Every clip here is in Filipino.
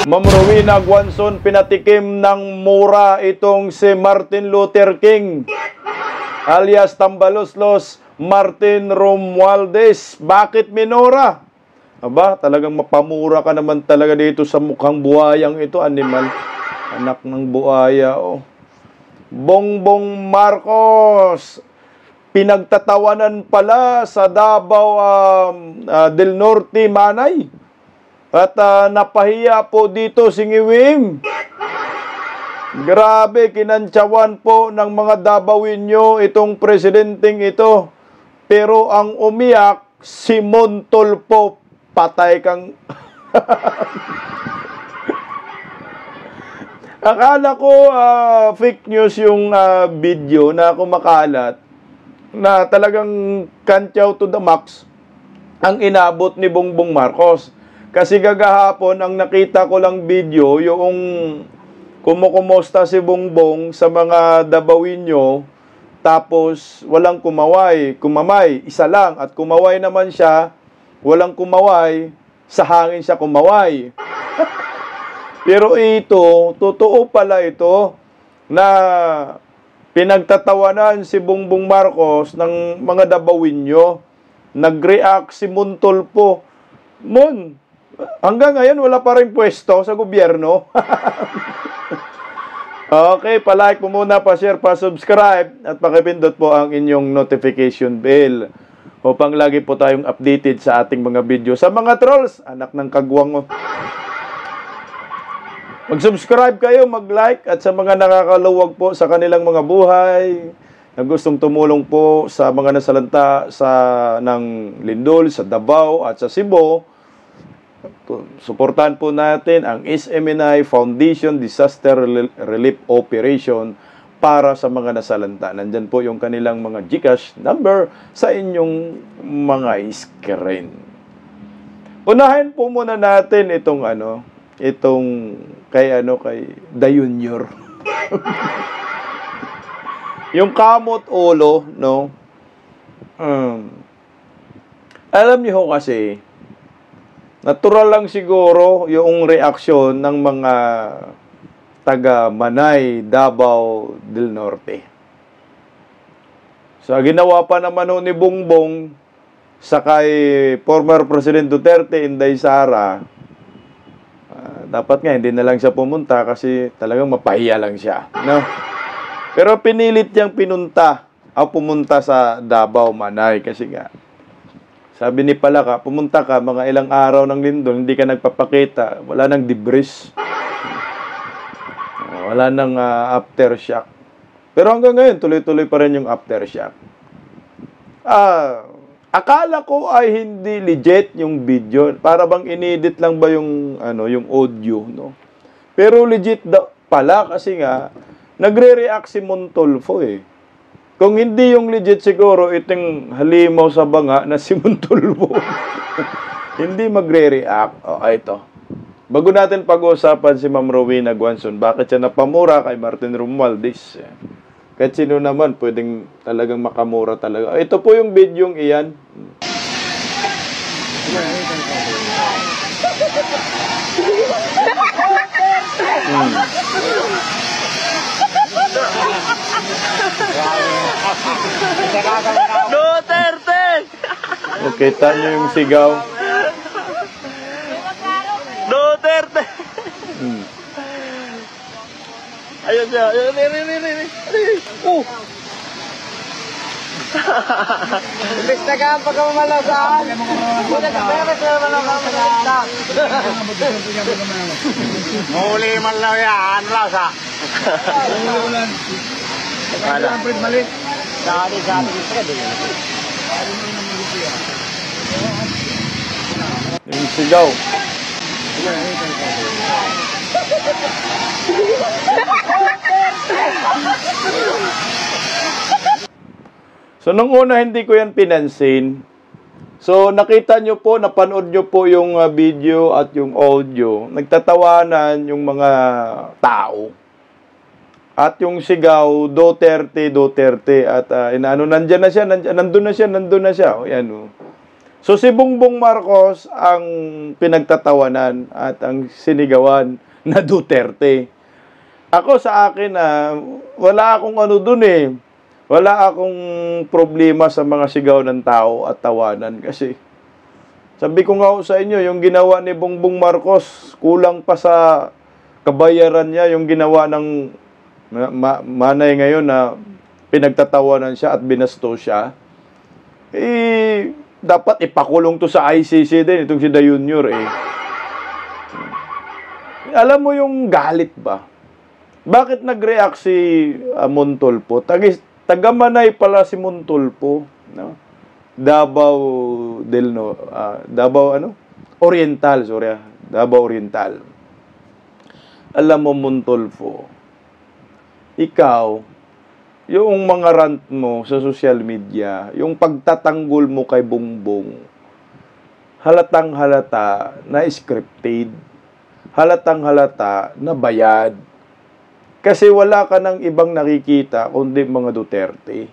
Ma'am Rowena Guanzon, pinatikim ng mura itong si Martin Luther King alias Tambaloslos Martin Romualdez. Bakit minura? Aba, talagang mapamura ka naman talaga dito sa mukhang buhayang ito, animal. Anak ng buhaya, oh. Bongbong Marcos, pinagtatawanan pala sa Davao del Norte, Manay. At napahiya po dito si Ngiwim. Grabe, kinantsawan po ng mga Davaoenyo itong presidenteng ito. Pero ang umiyak, si Montolpo. Patay kang... Akala ko fake news yung video na kumakalat na talagang kantyaw to the max ang inabot ni Bongbong Marcos. Kasi gagahapon, ang nakita ko lang video, yung kumukumusta si Bongbong sa mga Davaoenyo, tapos walang kumamay, isa lang, at kumaway naman siya, walang kumaway, sa hangin siya kumaway. Pero ito, totoo pala ito, na pinagtatawanan si Bongbong Marcos ng mga Davaoenyo, nag-react si Montolpo. Hanggang ngayon, wala pa rin pwesto sa gobyerno. Okay, palike po muna, pa-share, pa-subscribe, at pakipindot po ang inyong notification bell upang lagi po tayong updated sa ating mga video. Sa mga trolls, anak ng kagwang mo. Mag-subscribe kayo, mag-like, at sa mga nakakaluwag po sa kanilang mga buhay, na gustong tumulong po sa mga nasalanta ng Lindol, sa Davao, at sa Cebu, suportahan po natin ang SMNI Foundation Disaster Relief Operation para sa mga nasalanta. Nandyan po yung kanilang mga GCash number sa inyong mga screen. Unahin po muna natin itong kay The Junior. Yung kamot ulo, no? Alam niyo kasi, natural lang siguro yung reaksyon ng mga taga Manay, Davao del Norte. So, ginawa pa naman ni Bongbong sa kay former President Duterte, Inday Sara, dapat nga hindi na lang siya pumunta kasi talagang mapahiya lang siya. No? Pero pinilit niyang pumunta sa Davao, Manay kasi nga, sabi ni Palaka, pumunta ka, mga ilang araw ng lindol, hindi ka nagpapakita, wala nang debris. Wala nang aftershock. Pero hanggang ngayon, tuloy-tuloy pa rin yung aftershock. Akala ko ay hindi legit yung video. Para bang inedit lang ba yung audio, no? Pero legit pala kasi nga, nagre-react si Montolfo eh. Kung hindi yung legit siguro, itong halimaw sa banga na si Montolfo. Hindi magre-react. Ito. Bago natin pag-uusapan si Ma'am Rowena Guanzon, bakit siya napamura kay Martin Romualdez? Kahit sino naman, pwedeng talagang makamura talaga. Ito po yung video iyan. Duterte! Okay, tanyo yung sigaw. Duterte! Ayun siya. Imbis na ka pagkamalasaan. Muna ka meron na naman ang malasaan. Muli man lang yan, lasa. Ano ang print mali? Dali sa ating Fred. Yung sigaw. So, nung una, hindi ko yan pinansin. So, nakita nyo po, napanood nyo po yung video at yung audio. Nagtatawanan yung mga tao. At yung sigaw, Duterte, Duterte. At nandyan na siya, nandun na siya. O, yan, o. So, si Bongbong Marcos ang pinagtatawanan at ang sinigawan na Duterte. Ako sa akin, wala akong ano dun eh. Wala akong problema sa mga sigaw ng tao at tawanan. Kasi, sabi ko nga sa inyo, yung ginawa ni Bongbong Marcos, kulang pa sa kabayaran niya yung ginawa ng manay ngayon na pinagtatawanan siya at binasto siya. Eh, dapat ipakulong to sa ICC din, itong si Da Junior eh. Alam mo yung galit ba? Bakit nag-react si Montolpo? Taga-Manay pala si Montolpo, no? Davao Oriental, sorry. Davao Oriental. Alam mo, Montolpo, ikaw, yung mga rant mo sa social media, yung pagtatanggol mo kay Bongbong, halatang halata na scripted, halatang halata na bayad. Kasi wala ka ng ibang nakikita kundi mga Duterte.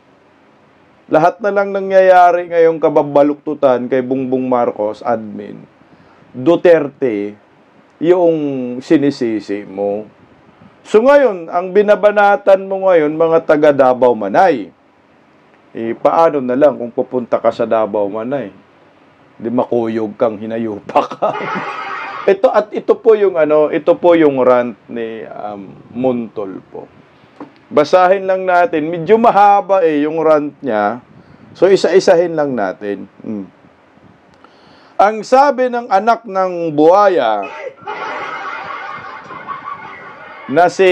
Lahat na lang nangyayari ngayong kababaluktutan kay Bongbong Marcos, admin. Duterte, yung sinisisi mo. So ngayon, ang binabanatan mo ngayon, mga taga Davao Manay, paano na lang kung pupunta ka sa Davao Manay? Di makuyog kang hinayupa ka. ito po yung rant ni Montolpo. Basahin lang natin. Medyo mahaba yung rant niya. So isa-isahin lang natin. Ang sabi ng anak ng buhaya na si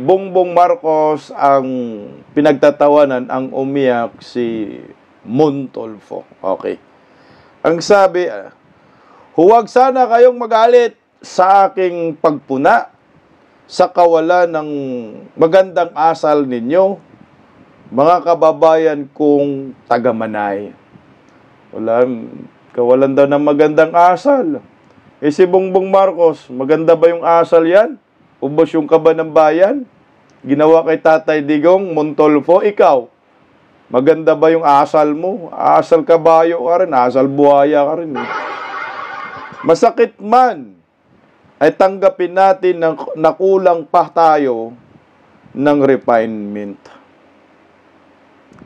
Bongbong Marcos ang pinagtatawanan, ang umiyak si Montolpo. Okay. Ang sabi, huwag sana kayong magalit sa aking pagpuna sa kawalan ng magandang asal ninyo, mga kababayan kong taga-Manay. Kawalan daw ng magandang asal. Si Bongbong Marcos, maganda ba yung asal yan? Ubos yung kaba ng bayan? Ginawa kay Tatay Digong, Montolpo, ikaw. Maganda ba yung asal mo? Asal kabayo ka rin, asal buhaya ka rin. Masakit man, ay tanggapin natin na nakulang pa tayo ng refinement.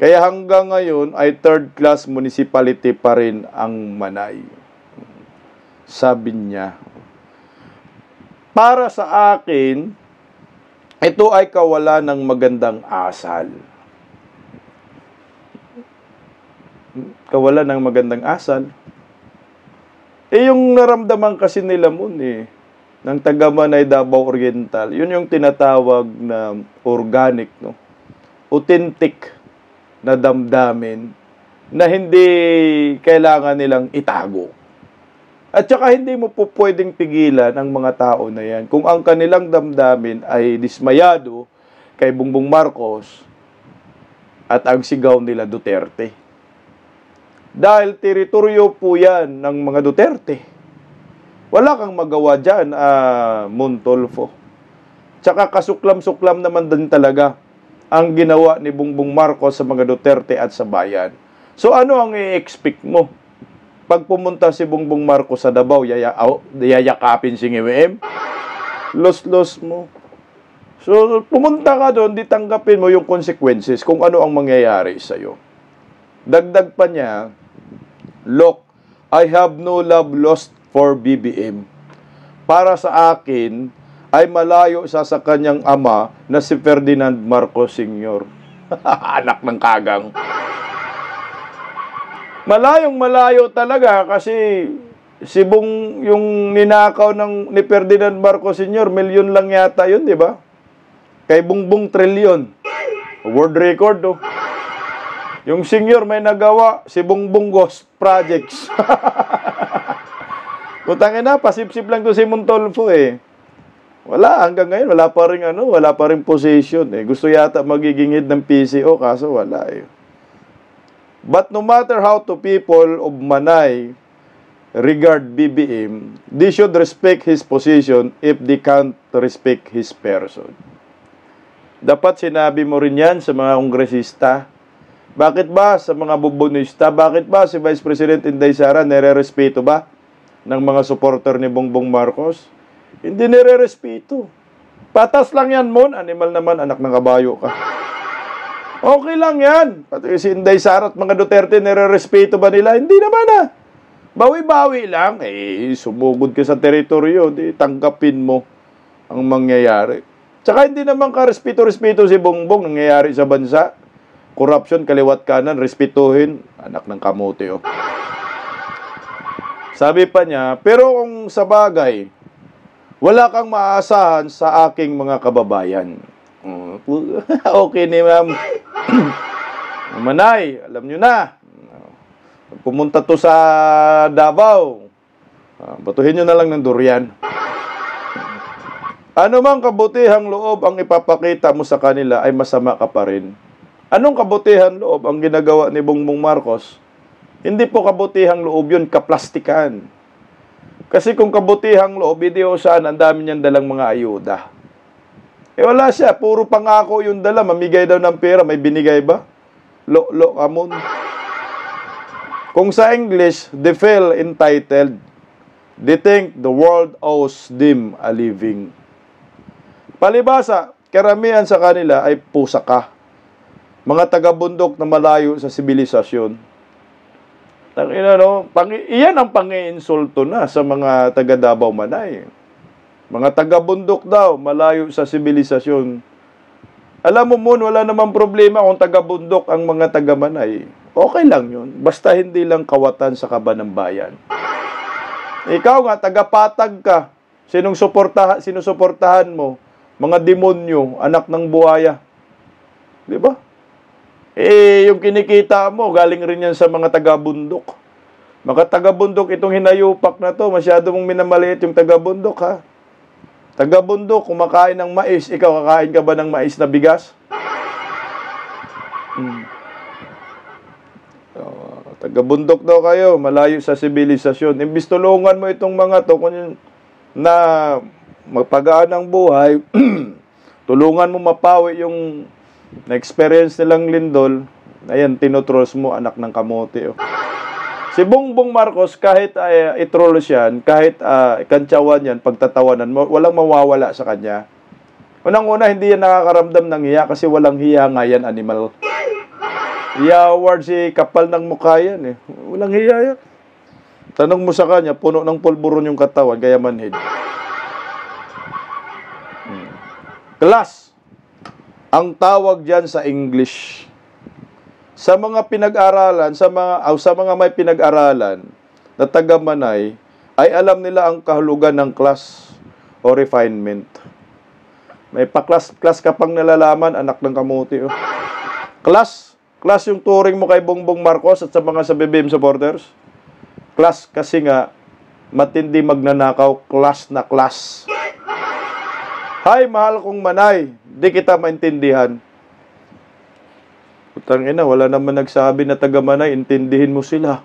Kaya hanggang ngayon ay third-class municipality pa rin ang Manay. Sabi niya. Para sa akin, ito ay kawalan ng magandang asal. Kawalan ng magandang asal. Yung naramdaman kasi nila mo ng taga-Manay Davao Oriental, yun yung tinatawag na organic, no? Authentic na damdamin na hindi kailangan nilang itago. At saka hindi mo po pwedeng pigilan ang mga tao na yan kung ang kanilang damdamin ay dismayado kay Bongbong Marcos at ang sigaw nila Duterte. Dahil teritoryo po yan ng mga Duterte. Wala kang magawa dyan, Montolpo. Tsaka kasuklam-suklam naman din talaga ang ginawa ni Bongbong Marcos sa mga Duterte at sa bayan. So ano ang i-expect mo? Pag pumunta si Bongbong Marcos sa Davao, yayakapin si NGWM? Los-los mo. So pumunta ka doon, di tanggapin mo yung consequences kung ano ang mangyayari sa'yo. Dagdag pa niya, look, I have no love lost for BBM. Para sa akin, ay malayo sa kanyang ama na si Ferdinand Marcos Sr. Anak ng kagang. Malayong malayo talaga kasi yung ninakaw ni Ferdinand Marcos Sr., milyon lang yata yun, di ba? Kay Bongbong trilyon. World record, oh. Yung senior may nagawa, si Bongbong Ghost Projects. Putangin na, pasip-sip lang to si Montolpo eh. Wala, hanggang ngayon, wala pa rin position eh. Gusto yata magiging head ng PCO, kaso wala eh. But no matter how to people of Manay regard BBM, they should respect his position if they can't respect his person. Dapat sinabi mo rin yan sa mga kongresista. Bakit ba sa mga bubonista, bakit ba si Vice President Inday Sara nire-respeto ba ng mga supporter ni Bongbong Marcos? Hindi nire-respeto. Patas lang yan, Mon. Animal naman, anak ng kabayo ka. Okay lang yan. Pati si Inday Sara at mga Duterte, nire-respeto ba nila? Hindi naman ah. Bawi-bawi lang. Sumugod ka sa teritoryo, di tanggapin mo ang mangyayari. Tsaka hindi naman ka respeto-respeto si Bongbong nangyayari sa bansa. Corruption, kaliwat kanan, respetuhin. Anak ng kamote, oh. Sabi pa niya, pero kung sa bagay, wala kang maaasahan sa aking mga kababayan. Okay ni ma'am. Manay, alam nyo na. Pumunta to sa Davao. Batuhin nyo na lang ng durian. Ano mang kabutihang loob ang ipapakita mo sa kanila ay masama ka pa rin. Anong kabutihang loob ang ginagawa ni Bongbong Marcos? Hindi po kabutihang loob yun, kaplastikan. Kasi kung kabutihang loob, hindi o saan, ang dami niyang dalang mga ayuda. Wala siya, puro pangako yung dala, mamigay daw ng pera, may binigay ba? Lo, amon. Kung sa English, they feel entitled. They think the world owes them a living. Palibasa, karamihan sa kanila ay pusaka. Mga taga-bundok na malayo sa sibilisasyon. Iyan ang pangi-insulto na sa mga taga-Davao Manay. Mga taga-bundok daw, malayo sa sibilisasyon. Alam mo mo, wala namang problema kung taga-bundok ang mga taga-Manay. Okay lang yun. Basta hindi lang kawatan sa kaba ng bayan. Ikaw nga, taga-patag ka. Sinusuportahan mo? Mga demonyo, anak ng buhaya. Di ba? Yung kinikita mo, galing rin yan sa mga taga-bundok. Mga taga-bundok, itong hinayupak na to, masyado mong minamaliit yung taga-bundok, ha? Taga-bundok, kumakain ng mais, ikaw kakain ka ba ng mais na bigas? Taga-bundok daw kayo, malayo sa sibilisasyon. Imbis tulungan mo itong mga to, na magpagaan ng buhay, tulungan mo mapawi yung na-experience nilang lindol, ayan, tinutros mo, anak ng kamote. Oh. Si Bongbong Marcos, kahit itrolos yan, kahit kantsawan yan, pagtatawanan mo, walang mawawala sa kanya. Unang-una, hindi yan nakakaramdam ng hiya kasi walang hiya nga yan, animal. Hiya-award si kapal ng mukha yan. Walang hiya yan. Tanong mo sa kanya, puno ng pulburon yung katawan, kaya manhid. Class. Ang tawag diyan sa English. Sa mga pinag-aralan, sa mga may pinag-aralan na taga-Manay, ay alam nila ang kahulugan ng class o refinement. May pa-class ka pang nalalaman, anak ng kamuti. Oh. Class yung turing mo kay Bongbong Marcos at sa mga sa BBM supporters. Class kasi nga, matindi magnanakaw, class na class. Hay, mahal kong Manay, di kita maintindihan. Putang ina, wala naman nagsabi na taga-Manay, intindihin mo sila.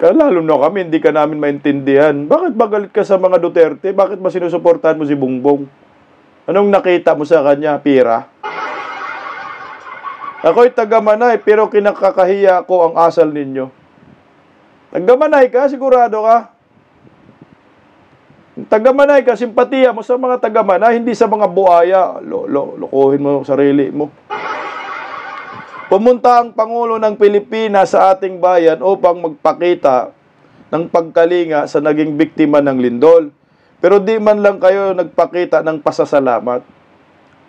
Kaya lalo na kami, hindi ka namin maintindihan. Bakit ba galit ka sa mga Duterte? Bakit ba sinusuportahan mo si Bongbong? Anong nakita mo sa kanya? Pira? Ako'y taga-Manay, pero kinakakahiya ko ang asal ninyo. Taga-Manay ka? Sigurado ka? Taga-Manay ka, simpatiya mo sa mga taga-Manay, hindi sa mga buhaya. Lokohin mo sarili mo. Pumunta ang Pangulo ng Pilipinas sa ating bayan upang magpakita ng pagkalinga sa naging biktima ng lindol. Pero di man lang kayo nagpakita ng pasasalamat.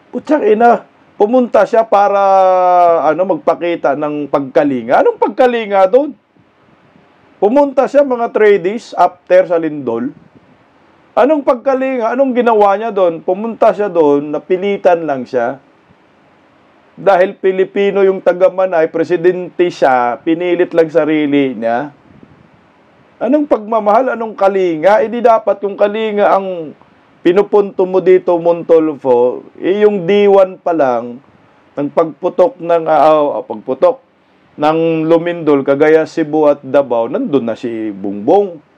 Putsang ina, pumunta siya para magpakita ng pagkalinga. Anong pagkalinga doon? Pumunta siya mga 3 days after sa lindol. Anong pagkalinga? Anong ginawa niya doon? Pumunta siya doon, napilitan lang siya. Dahil Pilipino yung taga-Manay, presidente siya, pinilit lang sarili niya. Anong pagmamahal? Anong kalinga? Di dapat yung kalinga ang pinupunto mo dito, Montolfo, yung D1 pa lang, ng pagputok ng Lumindol, kagaya Cebu at Davao, nandun na si Bongbong.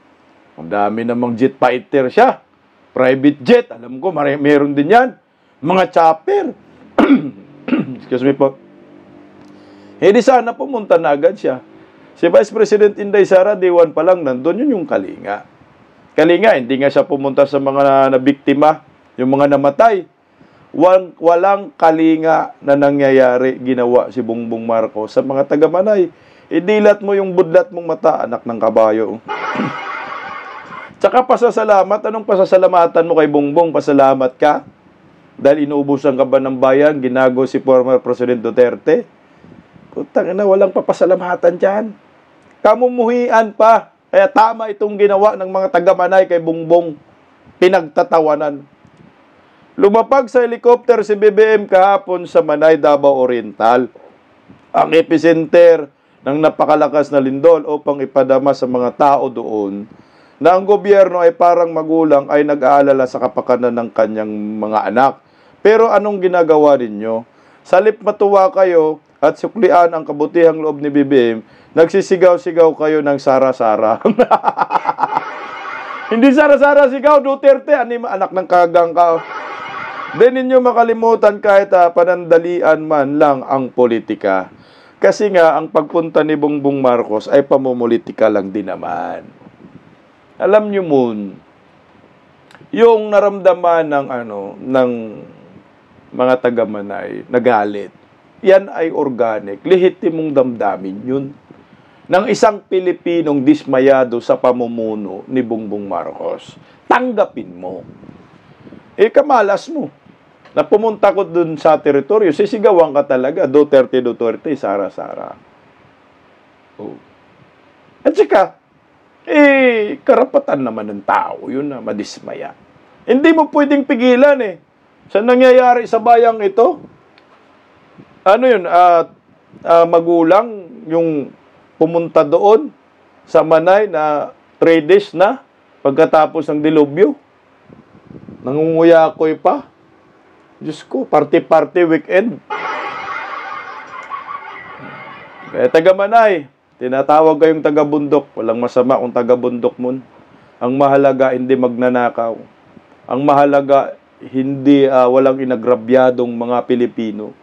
Ang dami namang jet fighter siya. private jet, alam ko, meron din yan. Mga chopper. Excuse me po. Di sana pumunta na agad siya. Si Vice President Inday Sara, day 1 pa lang, nandun yun yung Kalinga. Kalinga, hindi nga siya pumunta sa mga nabiktima, yung mga namatay. Walang Kalinga na nangyayari, ginawa si Bongbong Marcos sa mga taga-Manay. Idilat mo yung budlat mong mata, anak ng kabayo. Tsaka pasasalamat, anong pasasalamatan mo kay Bongbong? Pasalamat ka? Dahil inuubusan ka ba ng bayan, ginago si former President Duterte? Putang ina, walang papasalamatan dyan. Kamumuhian pa. Kaya tama itong ginawa ng mga taga-Manay kay Bongbong. Pinagtatawanan. Lumapag sa helicopter si BBM kahapon sa Manay, Davao Oriental. Ang epicenter ng napakalakas na lindol upang ipadama sa mga tao doon na ang gobyerno ay parang magulang ay nag-aalala sa kapakanan ng kanyang mga anak. Pero anong ginagawa ninyo? Salip matuwa kayo at suklian ang kabutihang loob ni BBM, nagsisigaw-sigaw kayo ng sara-sara. Hindi sara-sara sigaw, Duterte, anak ng kagang ka. Di ninyo makalimutan kahit panandalian man lang ang politika. Kasi nga, ang pagpunta ni Bongbong Marcos ay pamumulitika lang din naman. Alam nyo moon, yung naramdaman ng mga taga-Manay na galit, yan ay organic. Lehitimong damdamin yun. Ng isang Pilipinong dismayado sa pamumuno ni Bongbong Marcos. Tanggapin mo. Kamalas mo. Na pumunta ko dun sa teritoryo, sisigawan ka talaga, Duterte, Sara-Sara. Oh. At saka, karapatan naman ng tao, yun na, madismaya. Hindi mo pwedeng pigilan Sa nangyayari sa bayang ito, magulang, yung pumunta doon sa Manay na 3 days na, pagkatapos ng dilubyo, nangunguyakoy pa. Diyos ko, party-party weekend. Kaya taga-Manay, tinatawag kayong taga-bundok. Walang masama kung taga-bundok mo. Ang mahalaga, hindi magnanakaw. Ang mahalaga, hindi walang inagrabyadong mga Pilipino.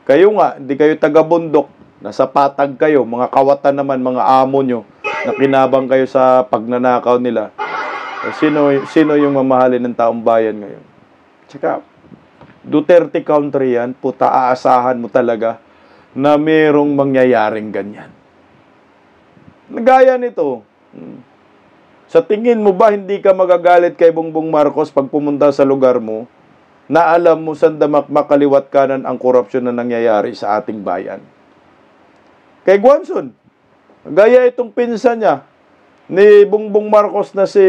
Kayo nga, hindi kayo taga-bundok. Nasa patag kayo, mga kawatan naman, mga amo nyo, na kinabang kayo sa pagnanakaw nila. Sino yung mamahalin ng taong bayan ngayon? Tsaka, Duterte country yan, puta, aasahan mo talaga na merong mangyayaring ganyan. Gaya nito, sa tingin mo ba hindi ka magagalit kay Bongbong Marcos pag pumunta sa lugar mo na alam mo saan makaliwat kanan ang korupsyon na nangyayari sa ating bayan? Kay Guanzon, gaya itong pinsan niya ni Bongbong Marcos na si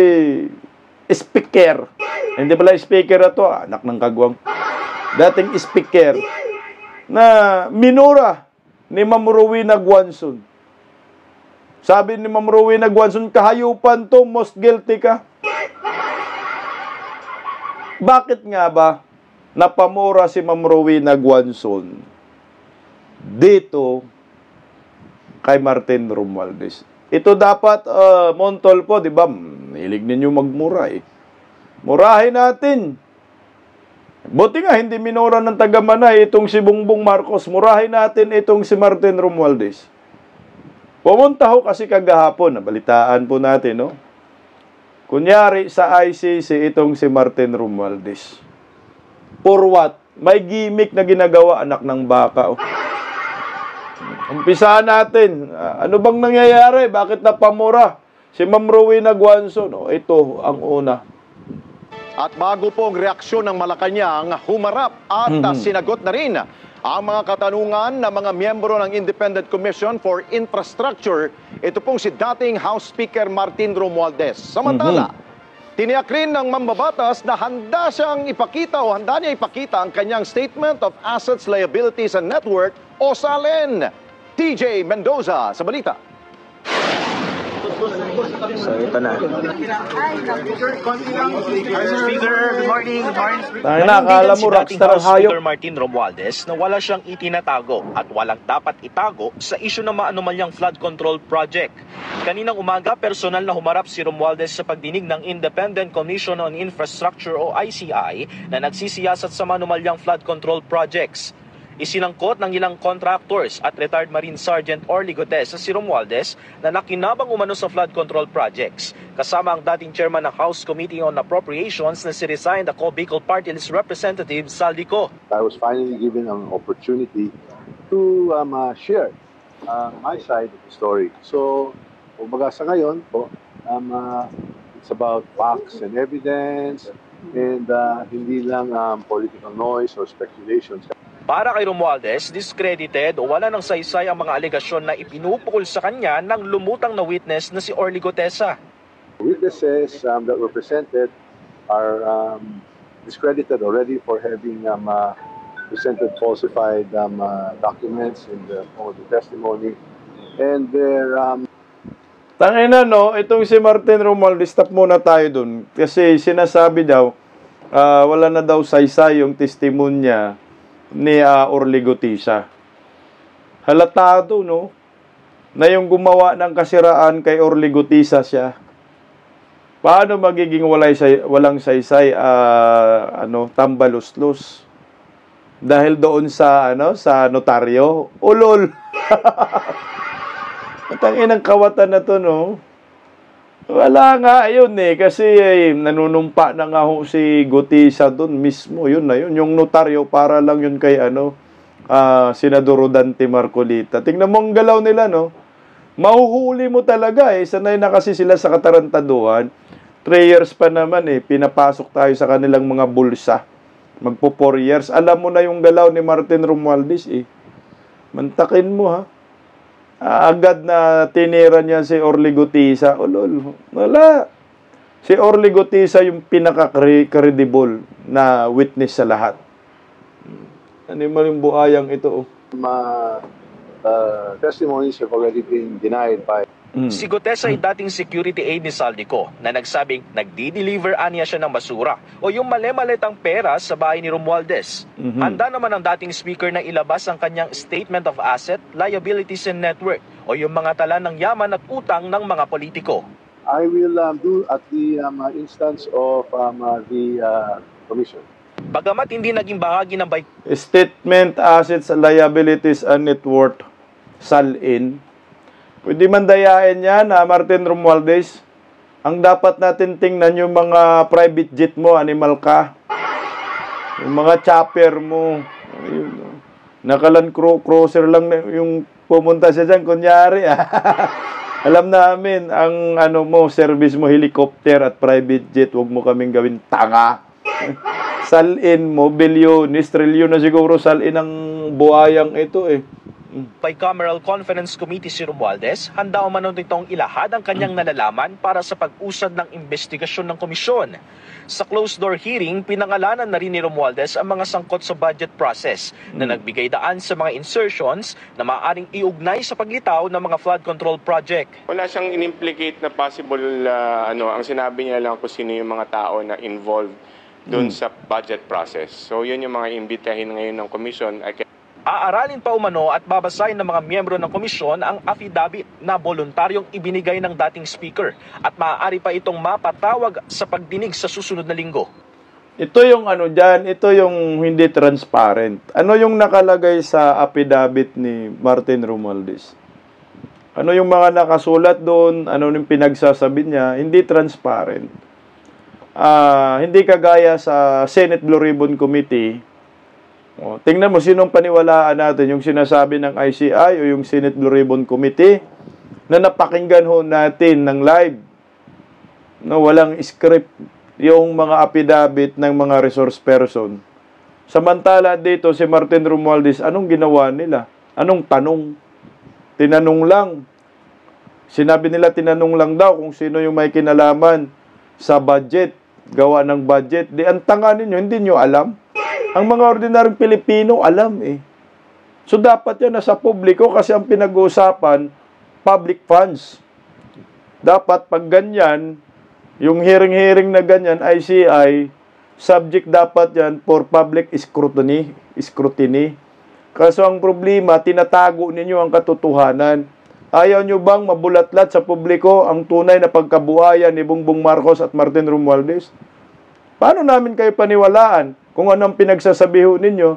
Speaker. Hindi pala speaker na to, anak ng kagwang. Dating speaker na minura ni Ma'am Rowena Guanzon. Sabi ni Ma'am Rowena Guanzon, kahayupan to, most guilty ka. Bakit nga ba napamura si Ma'am Rowena Guanzon dito kay Martin Romualdez? Ito dapat, Montol po, di ba? Hilig ninyo magmura Murahin natin. Buti nga, hindi minura ng taga-Manay itong si Bongbong Marcos. Murahin natin itong si Martin Romualdez. Pumunta ho kasi kagahapon, nabalitaan po natin, no? Kunyari sa ICC itong si Martin Romualdez. For what? May gimmick na ginagawa, anak ng baka. Umpisahan natin. Ano bang nangyayari? Bakit napamura si Ma'am Rowena Guanzon? Ito ang una. At bago po ang reaksyon ng Malacanang, humarap at sinagot na rin ang mga katanungan ng mga miyembro ng Independent Commission for Infrastructure. Ito pong si dating House Speaker Martin Romualdez. Samantala, tiniyak rin ng mambabatas na handa niya ipakita ang kanyang Statement of Assets, Liabilities and Net Worth o SALN. TJ Mendoza sa balita. So, ito na. Speaker, good morning. Good morning, Speaker. Tayo na, akala mo rockstar ang hayop. Speaker Martin Romualdez na wala siyang itinatago at walang dapat itago sa isyu ng maanumalyang flood control project. Kaninang umaga, personal na humarap si Romualdez sa pagdinig ng Independent Commission on Infrastructure o ICI na nagsisiyasat sa maanumalyang flood control projects. Isinangkot ng ilang contractors at retired Marine Sergeant Orly Gutesa si Romualdez na nakinabang umano sa flood control projects, kasama ang dating chairman ng House Committee on Appropriations na si resigned ako Bicol Party List Representative Saldico. I was finally given an opportunity to share my side of the story. So, kumbaga sa ngayon po, it's about facts and evidence and hindi lang political noise or speculations. Para kay Romualdez, discredited o wala ng saysay ang mga alegasyon na ipinupukol sa kanya ng lumutang na witness na si Orly Gutesa. Witnesses that were presented are discredited already for having presented falsified documents in the form of the testimony. And they're... Tangina, no, itong si Martin Romualdez, stop muna tayo dun. Kasi sinasabi daw, wala na daw saysay yung testimonya ni Orly Gutesa. Halatado, no? Na yung gumawa ng kasiraan kay Orly Gutesa siya. Paano magiging walang saysay, tambaluslos? Dahil doon sa, sa notaryo? Ulol! Matangin ang kawatan na to, no? Wala nga, yun eh. Kasi nanunumpa na nga ho si Gutesa doon mismo. Yun na yun. Yung notaryo, para lang yun kay Senador Rodante Marcolita. Tingnan mo ang galaw nila, no? Mahuhuli mo talaga eh. Sanay na kasi sila sa katarantaduhan. 3 years pa naman eh. Pinapasok tayo sa kanilang mga bulsa. Magpo 4 years. Alam mo na yung galaw ni Martin Romualdez eh. Mantakin mo ha. Agad na tinira niya si Orly Gutesa. Ulol, wala. Si Orly Gutesa yung pinaka-credible na witness sa lahat. Animal yung buhayang ito. Testimonies have already been denied by... Si Gutesa ay dating security aide ni Saldico na nagsabing nagdi-deliver aniya siya ng basura o yung mali-malitang pera sa bahay ni Romualdez. Handa naman ang dating speaker na ilabas ang kanyang Statement of Asset, Liabilities and Net Worth o yung mga tala ng yaman at utang ng mga politiko. I will do at the instance of the Commission. Bagamat hindi naging bahagi ng Statement, Assets, Liabilities and Net Worth, SALIN. Pwede man dayain yan, Martin Romualdez. Ang dapat natin tingnan yung mga private jet mo, animal ka. Yung mga chopper mo. Nakalan cruiser lang yung pumunta siya dyan, kunyari. Alam namin, ang service mo, helicopter at private jet, huwag mo kaming gawin tanga. Salin mo, bilyonis, trilyon na siguro salin ang buhayang ito eh. Bicameral Conference Committee si Romualdez, handa umano nitong ilahad ang kanyang nalalaman para sa pag-usad ng investigasyon ng komisyon. Sa closed-door hearing, pinangalanan na rin ni Romualdez ang mga sangkot sa budget process na nagbigay daan sa mga insertions na maaaring iugnay sa paglitaw ng mga flood control project. Wala siyang in-implicate na possible, ang sinabi niya lang kung sino yung mga tao na involved doon sa budget process. So yun yung mga imbitahin ngayon ng komisyon. Aaralin pa umano at babasahin ng mga miyembro ng komisyon ang affidavit na voluntaryong ibinigay ng dating speaker at maaari pa itong mapatawag sa pagdinig sa susunod na linggo. Ito yung ito yung hindi transparent. Ano yung nakalagay sa affidavit ni Martin Romualdez? Ano yung mga nakasulat doon? Ano yung pinagsasabi niya? Hindi transparent. Hindi kagaya sa Senate Blue Ribbon Committee. Tingnan mo, sinong paniwalaan natin? Yung sinasabi ng ICI o yung Senate Blue Ribbon Committee na napakinggan ho natin ng live. No, walang script yung mga affidavit ng mga resource person. Samantala dito, si Martin Romualdez, anong ginawa nila? Anong tanong? Tinanong lang. Sinabi nila tinanong lang daw kung sino yung may kinalaman sa budget, gawa ng budget. Di ang tanga ninyo, hindi nyo alam. Ang mga ordinaryong Pilipino, alam eh. So, dapat yan nasa publiko kasi ang pinag-uusapan, public funds. dapat pag ganyan, yung hearing-hearing na ganyan, ICI, subject dapat yan for public scrutiny. Kaso ang problema, tinatago ninyo ang katotohanan. Ayaw nyo bang mabulatlat sa publiko ang tunay na pagkabuhayan ni Bongbong Marcos at Martin Romualdez? Paano namin kayo paniwalaan kung anong pinagsasabiho ninyo?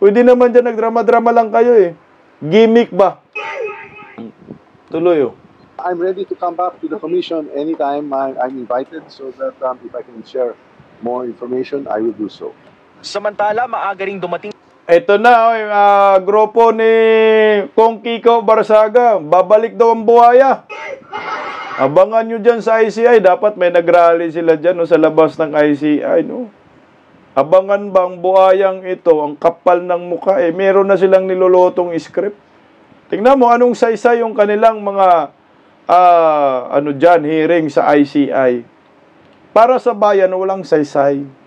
Pwede naman dyan nagdrama-drama lang kayo eh. Gimmick ba? Tuloy oh. I'm ready to come back to the commission anytime I'm invited so that if I can share more information, I will do so. Samantala, maaga ring dumating Ito na, grupo ni Kong Kiko Barsaga. Babalik daw ang buhaya. Abangan nyo dyan sa ICI. Dapat may nagrally sila dyan no, sa labas ng ICI. No? Abangan ba ang buhayang ito, ang kapal ng mukha? Meron na silang nilolotong script. Tingnan mo, anong saysay yung kanilang mga hearing sa ICI. Para sa bayan, walang saysay.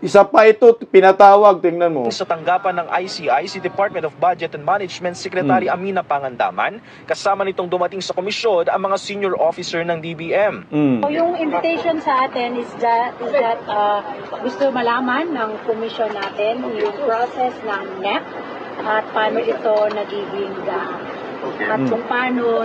Isa pa ito, pinatawag, tingnan mo. sa tanggapan ng ICI si Department of Budget and Management Secretary Amina Pangandaman. Kasama nitong dumating sa komisyon ang mga senior officer ng DBM. So, yung invitation sa atin is that gusto malaman ng komisyon natin yung process ng NEP at paano ito nagiging at kung paano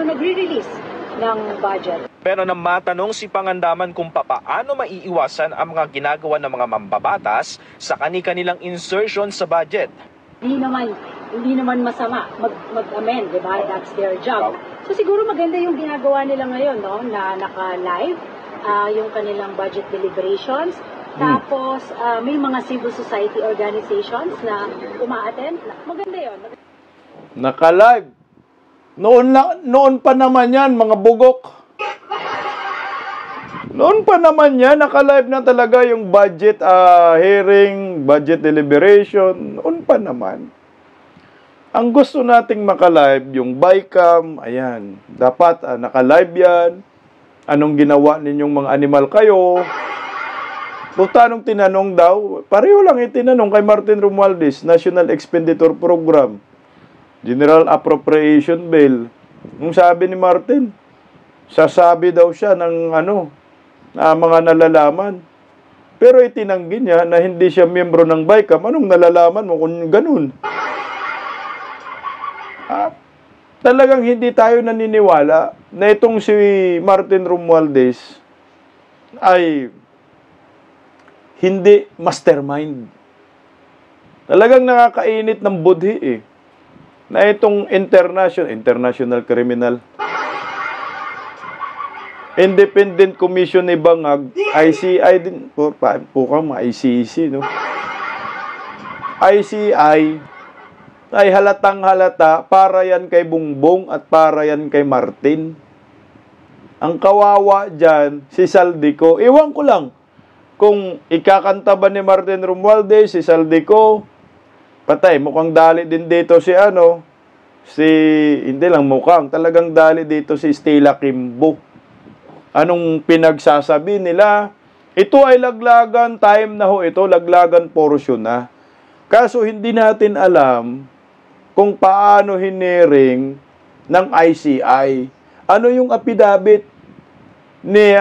nagre-release ng budget. Pero nang matanong si Pangandaman kung paano maiiwasan ang mga ginagawa ng mga mambabatas sa kani-kanilang insertion sa budget. Hindi naman masama mag-amend, di ba? That's their job. So siguro maganda yung ginagawa nila ngayon, no? Na naka-live yung kanilang budget deliberations. Tapos may mga civil society organizations na uma-attend. Maganda yun. Naka-live. Noon pa naman yan, mga bugok. Noon pa naman yan, naka-live na talaga yung budget hearing, budget deliberation. Noon pa naman. Ang gusto nating maka-live, yung BICAM, ayan. Dapat naka-live yan. Anong ginawa ninyong mga animal kayo? Tanong tinanong daw, pareho lang itinanong kay Martin Romualdez, National Expenditure Program. General Appropriation Bill. Nung sabi ni Martin, sasabi daw siya ng mga nalalaman. Pero itinanggi niya na hindi siya miyembro ng BICAM. Anong nalalaman mo kung ganun? Talagang hindi tayo naniniwala na itong si Martin Romualdez ay hindi mastermind. Talagang nakakainit ng budhi eh. Na itong international criminal Independent Commission ni Bangag, ICI din po ICC, no? ICI ay halatang halata para yan kay Bongbong at para yan kay Martin. Ang kawawa dyan si Saldico. Iwan ko lang kung ikakanta ba ni Martin Romualdez si Saldico. Patay, mukhang dali din dito hindi lang mukhang, talagang dali dito si Stella Kimbo. Anong pinagsasabi nila? Ito ay laglagan time na ho ito, laglagan portion na. Kaso hindi natin alam kung paano hiniring ng ICI. Ano yung affidavit ni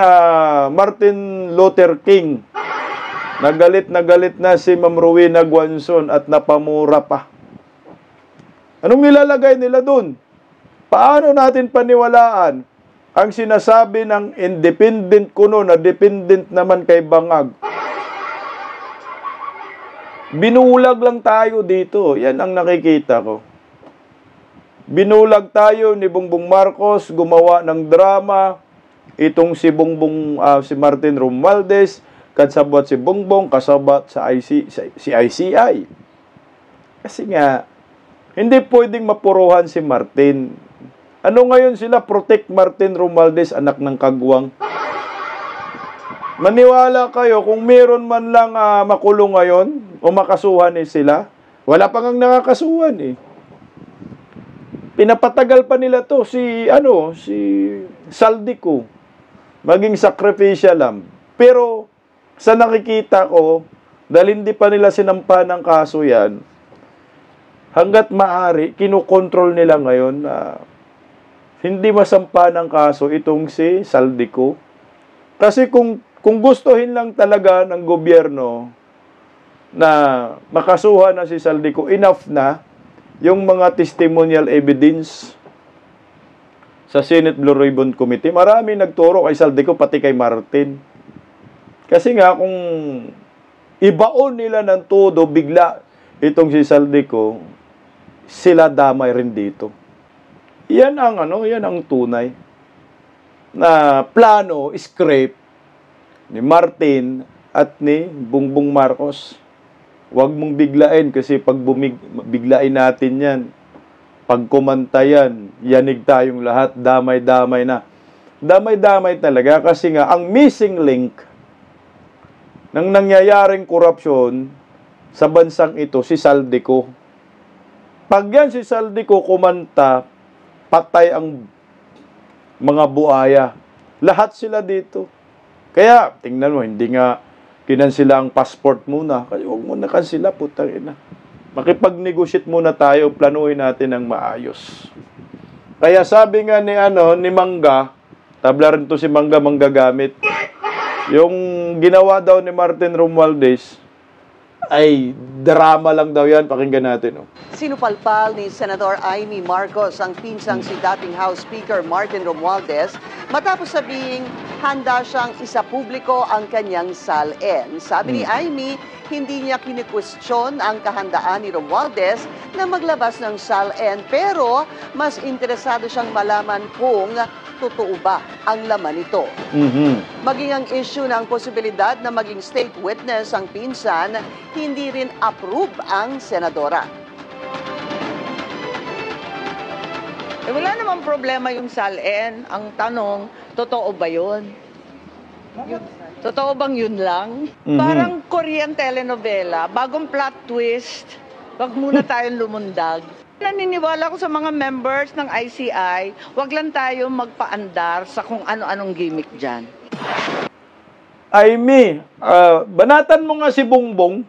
Martin Luther King? Nagalit na si Ma'am Rowena Guanzon at napamura pa. Anong nilalagay nila dun? Paano natin paniwalaan ang sinasabi ng independent kuno na dependent naman kay Bangag? Binulag lang tayo dito. Yan ang nakikita ko. Binulag tayo ni Bongbong Marcos, gumawa ng drama. Itong si Martin Romualdez, kasabot si Bongbong, kasabot si ICI. Kasi nga, hindi pwedeng mapuruhan si Martin. Ano ngayon sila? Protect Martin Romualdez, anak ng kagwang. Maniwala kayo, kung meron man lang makulong ngayon, o makasuhan sila, wala pang nakakasuhan eh. Pinapatagal pa nila to si Saldico. Maging sacrificial lang. Pero, sa nakikita ko, dahil hindi pa nila sinampa ng kaso yan, hanggat maaari, kinokontrol nila ngayon na hindi masampa ng kaso itong si Saldico. Kasi kung gustuhin lang talaga ng gobyerno na makasuhan na si Saldico, enough na yung mga testimonial evidence sa Senate Blue Ribbon Committee. Marami nagturo kay Saldico, pati kay Martin. Kasi nga, kung ibaon nila ng todo, bigla itong si Saldico, sila damay rin dito. Yan ang tunay na plano, script ni Martin at ni Bongbong Marcos. Huwag mong biglain kasi pag biglain natin yan, pag kumanta yan, yanig tayong lahat, damay-damay na. Damay-damay talaga kasi nga ang missing link ng nangyayaring korupsyon sa bansang ito, si Saldico. Pag yan si Saldico kumanta, patay ang mga buaya. Lahat sila dito. Kaya, tingnan mo, hindi nga kinansila ang passport muna. Kasi huwag mo na kansila, putang ina. Makipag-negotiate muna tayo, planuhin natin ng maayos. Kaya sabi nga ni Mangga, tabla rin to si Mangga manggagamit, yung ginawa daw ni Martin Romualdez, ay drama lang daw yan. Pakinggan natin. Sinupalpal ni Senador Amy Marcos ang pinsang si dating House Speaker Martin Romualdez matapos sabihing handa siyang isapubliko ang kanyang SALN. Sabi ni Amy, hindi niya kinikwestiyon ang kahandaan ni Romualdez na maglabas ng SALN pero mas interesado siyang malaman kung totoo ba ang laman nito. Maging ang issue ng posibilidad na maging state witness ang pinsan, hindi rin approve ang senadora. Wala namang problema yung SALN. Ang tanong, totoo ba yun? Totoo bang yun lang? Parang Korean telenovela, bagong plot twist, wag muna tayong lumundag. Naniniwala ko sa mga members ng ICI, wag lang tayo magpaandar sa kung ano-anong gimmick dyan. Amy, banatan mo nga si Bongbong.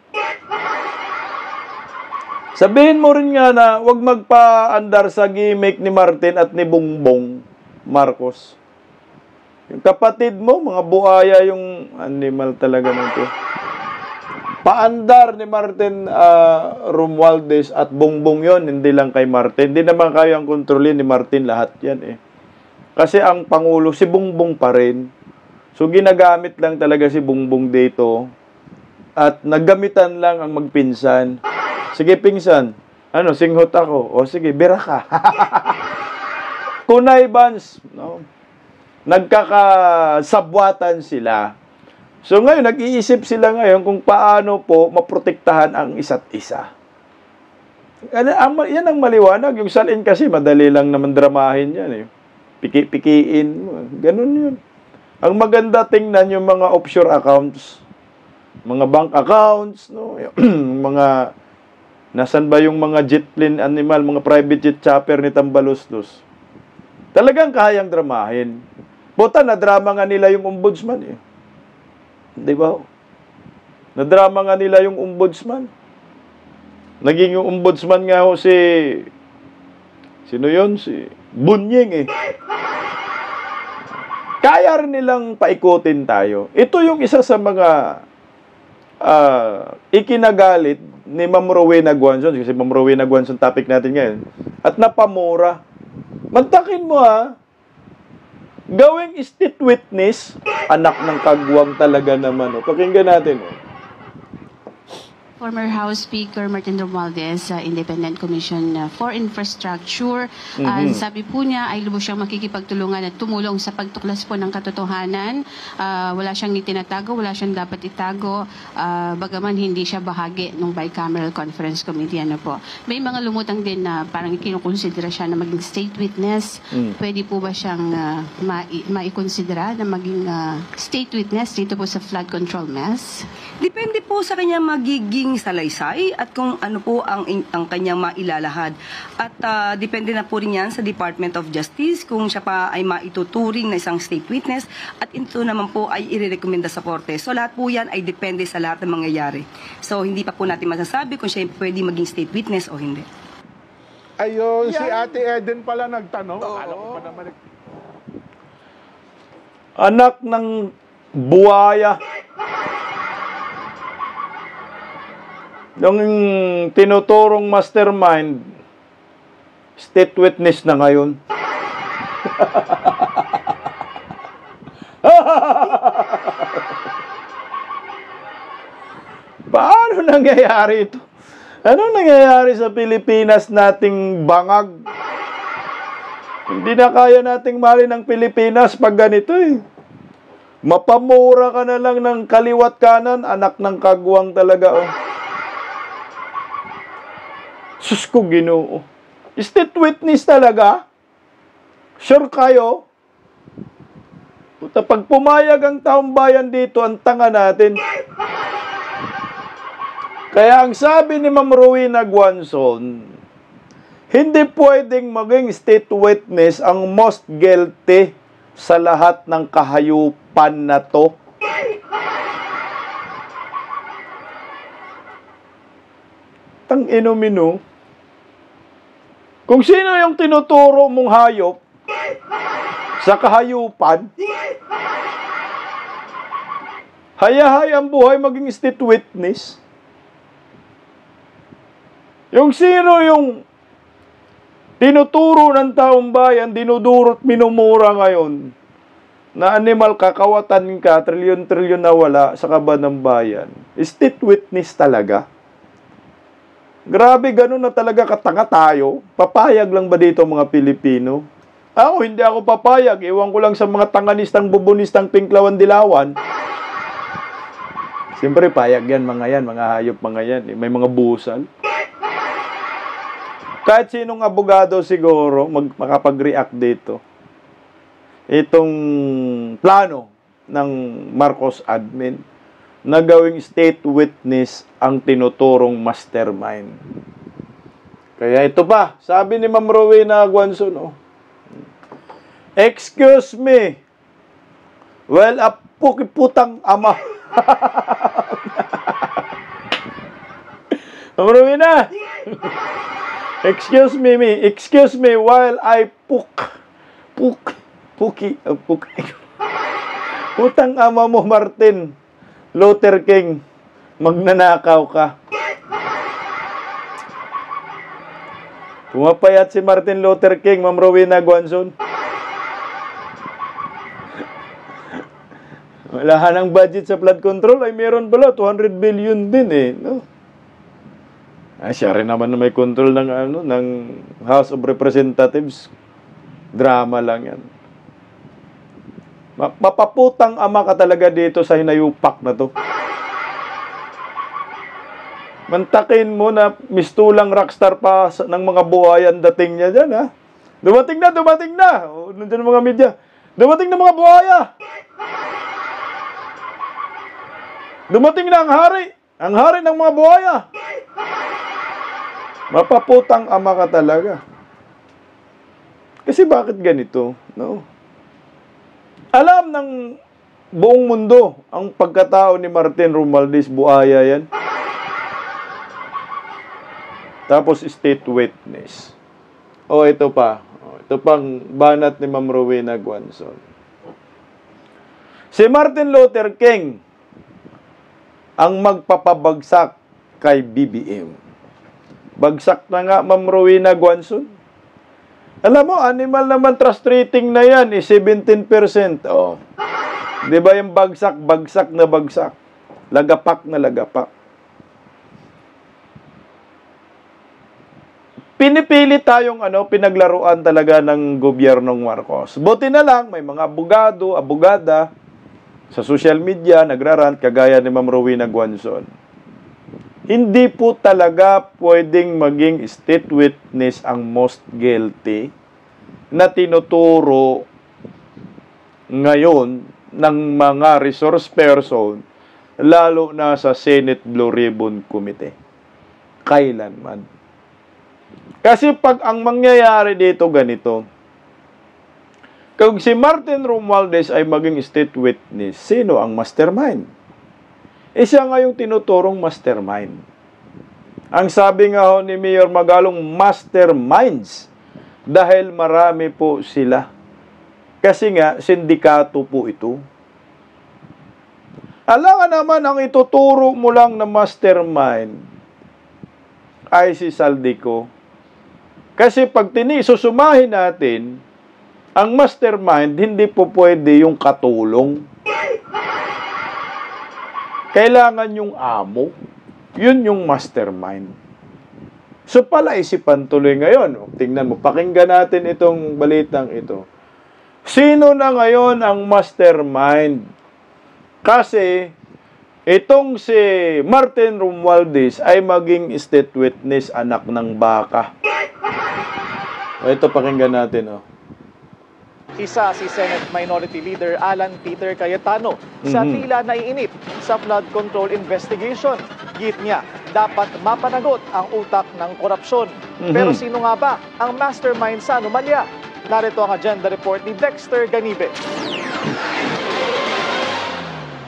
Sabihin mo rin nga na wag magpaandar sa gimmick ni Martin at ni Bongbong Marcos. Yung kapatid mo, mga buhaya yung animal talaga nito. Paandar ni Martin Romualdez at Bongbong yon, hindi lang kay Martin. Hindi naman kayo ang kontrolin ni Martin lahat yan eh. Kasi ang Pangulo, si Bongbong pa rin. So ginagamit lang talaga si Bongbong dito at naggamitan lang ang magpinsan. Sige pinsan, singhot ako. O sige, bira ka. Kunay Bans, no? Nagkakasabwatan sila. So ngayon, nag-iisip sila ngayon kung paano po maprotektahan ang isa't isa. Yan ang maliwanag. Yung SALN kasi, madali lang naman dramahin yan eh. Piki-pikiin. Ganun yun. Ang maganda tingnan yung mga offshore accounts. Mga bank accounts. No? Mga, nasan ba yung mga jet plane animal, mga private jet chopper ni Tambaluslos. Talagang kayang dramahin. Puta, na-drama nga nila yung ombudsman eh. Di ba? Nadrama nga nila yung ombudsman. Naging yung ombudsman nga ho si... Sino yun? Si Bunying eh. Kaya rin nilang paikutin tayo. Ito yung isa sa mga ikinagalit ni Ma'am Rowena Guanzon. Kasi Ma'am Rowena Guanzon topic natin ngayon. At napamura. Mantakin mo gawing state witness, anak ng kagwang talaga naman. Pakinggan natin. Former House Speaker Martin Romualdez, Independent Commission for Infrastructure. Sabi po niya ay lubos siyang makikipagtulungan at tumulong sa pagtuklas po ng katotohanan. Wala siyang itinatago, wala siyang dapat itago, bagaman hindi siya bahagi ng bicameral conference committee. May mga lumutang din na parang kinukonsidera siya na maging state witness. Pwede po ba siyang maikonsidera na maging state witness dito po sa flood control mess? Depende po sa kanya magiging salaysay at kung ano po ang kanyang mailalahad. At depende na po rin yan sa Department of Justice kung siya pa ay maituturing na isang state witness at ito naman po ay irerekomenda sa korte. So lahat po yan ay depende sa lahat ng mangyayari. So hindi pa po natin masasabi kung siya pwede maging state witness o hindi. Ayun, si Ate Eden pala nagtanong. Akala ko pa naman. Anak ng buhaya. Yung tinuturong mastermind, state witness na ngayon. Paano nangyayari ito? Ano nangyayari sa Pilipinas nating bangag? Hindi na kaya nating mali ng Pilipinas pag ganito eh. Mapamura ka na lang ng kaliwat kanan, anak ng kagwang talaga oh. Sus ko Ginoo. State witness talaga? Sure kayo? Puta, pag pumayag ang taong bayan dito, ang tanga natin. Kaya ang sabi ni Ma'am Rowena Guanzon, hindi pwedeng maging state witness ang most guilty sa lahat ng kahayupan na to. Tang inomino. Kung sino yung tinuturo mong hayop sa kahayupan, hayahayang buhay maging state witness. Yung sino yung tinuturo ng taong bayan, dinudurot, minumura ngayon, na animal kakawatan ka, trilyon-trilyon na wala sa kaba ng bayan. State witness talaga. Grabe, ganun na talaga katanga tayo. Papayag lang ba dito mga Pilipino? Ako, hindi ako papayag. Iwan ko lang sa mga tanganistang, bubunistang, pinklawan-dilawan. Siyempre, payag yan, mga hayop mga yan. May mga busal. Kahit sinong abogado siguro makapag-react dito. Itong plano ng Marcos admin na gawing state witness ang tinuturong mastermind. Kaya ito pa, sabi ni Ma'am Rowena Guanzon, oh, excuse me, well, putang ama. Ma'am Rowena, excuse me while I putang ama mo, Martin Luther King, magnanakaw ka. Pumapayat si Martin Luther King, Ma'am Rowena Guanzon. Wala ng budget sa flood control, ay meron pala, 200 billion din eh. No? Ay, siya rin naman na may control ng House of Representatives. Drama lang yan. Mapaputang ama ka talaga dito sa hinayupak na to. Mantakin mo na mistulang rockstar pa ng mga buhayan dating niya dyan, ha? Dumating na! O, nandiyan mga media. Dumating na mga buhaya! Dumating na ang hari ng mga buhaya! Mapaputang ama ka talaga. Kasi bakit ganito? No? Alam ng buong mundo ang pagkatao ni Martin Romualdez, buhaya yan. Tapos state witness. O ito pa. Ito pang banat ni Ma'am Rowena Guanzon. Si Martin Luther King ang magpapabagsak kay BBM. Bagsak na nga, Ma'am Rowena Guanzon. Alam mo, animal naman trust rating na yan, 17%. Oh. Di ba yung bagsak na bagsak. Lagapak na lagapak. Pinipili tayong pinaglaruan talaga ng gobyernong Marcos. Buti na lang, may mga abogado, abogada sa social media, nagrarant kagaya ni Ma'am Rowena Guanzon. Hindi po talaga pwedeng maging state witness ang most guilty na tinuturo ngayon ng mga resource person, lalo na sa Senate Blue Ribbon Committee. Kailanman. Kasi pag ang mangyayari dito ganito, kung si Martin Romualdez ay maging state witness, sino ang mastermind? Siya nga yung tinuturong mastermind. Ang sabi nga ho ni Mayor Magalong, masterminds. Dahil marami po sila. Kasi nga, sindikato po ito. Alangan naman, ang ituturo mo lang na mastermind ay si Saldico. Kasi pag susumahin natin, ang mastermind, hindi po pwede yung katulong. Kailangan yung amo. Yun yung mastermind. So palaisipan tuloy ngayon. Tingnan mo, pakinggan natin itong balitang ito. Sino na ngayon ang mastermind? Kasi itong si Martin Romualdez ay maging state witness, anak ng baka. O ito, pakinggan natin. Isa si Senate Minority Leader Alan Peter Cayetano sa tila naiinip sa flood control investigation. Git niya, dapat mapanagot ang utak ng korupsyon. Pero sino nga ba ang mastermind sa anomalya? Narito ang agenda report ni Dexter Ganibe.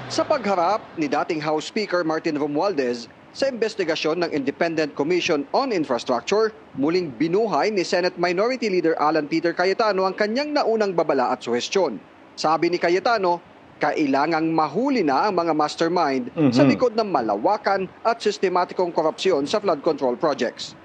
Sa pagharap ni dating House Speaker Martin Romualdez sa investigasyon ng Independent Commission on Infrastructure, muling binuhay ni Senate Minority Leader Alan Peter Cayetano ang kanyang naunang babala at suhestyon. Sabi ni Cayetano, kailangang mahuli na ang mga mastermind sa likod ng malawakan at sistematikong korupsyon sa flood control projects.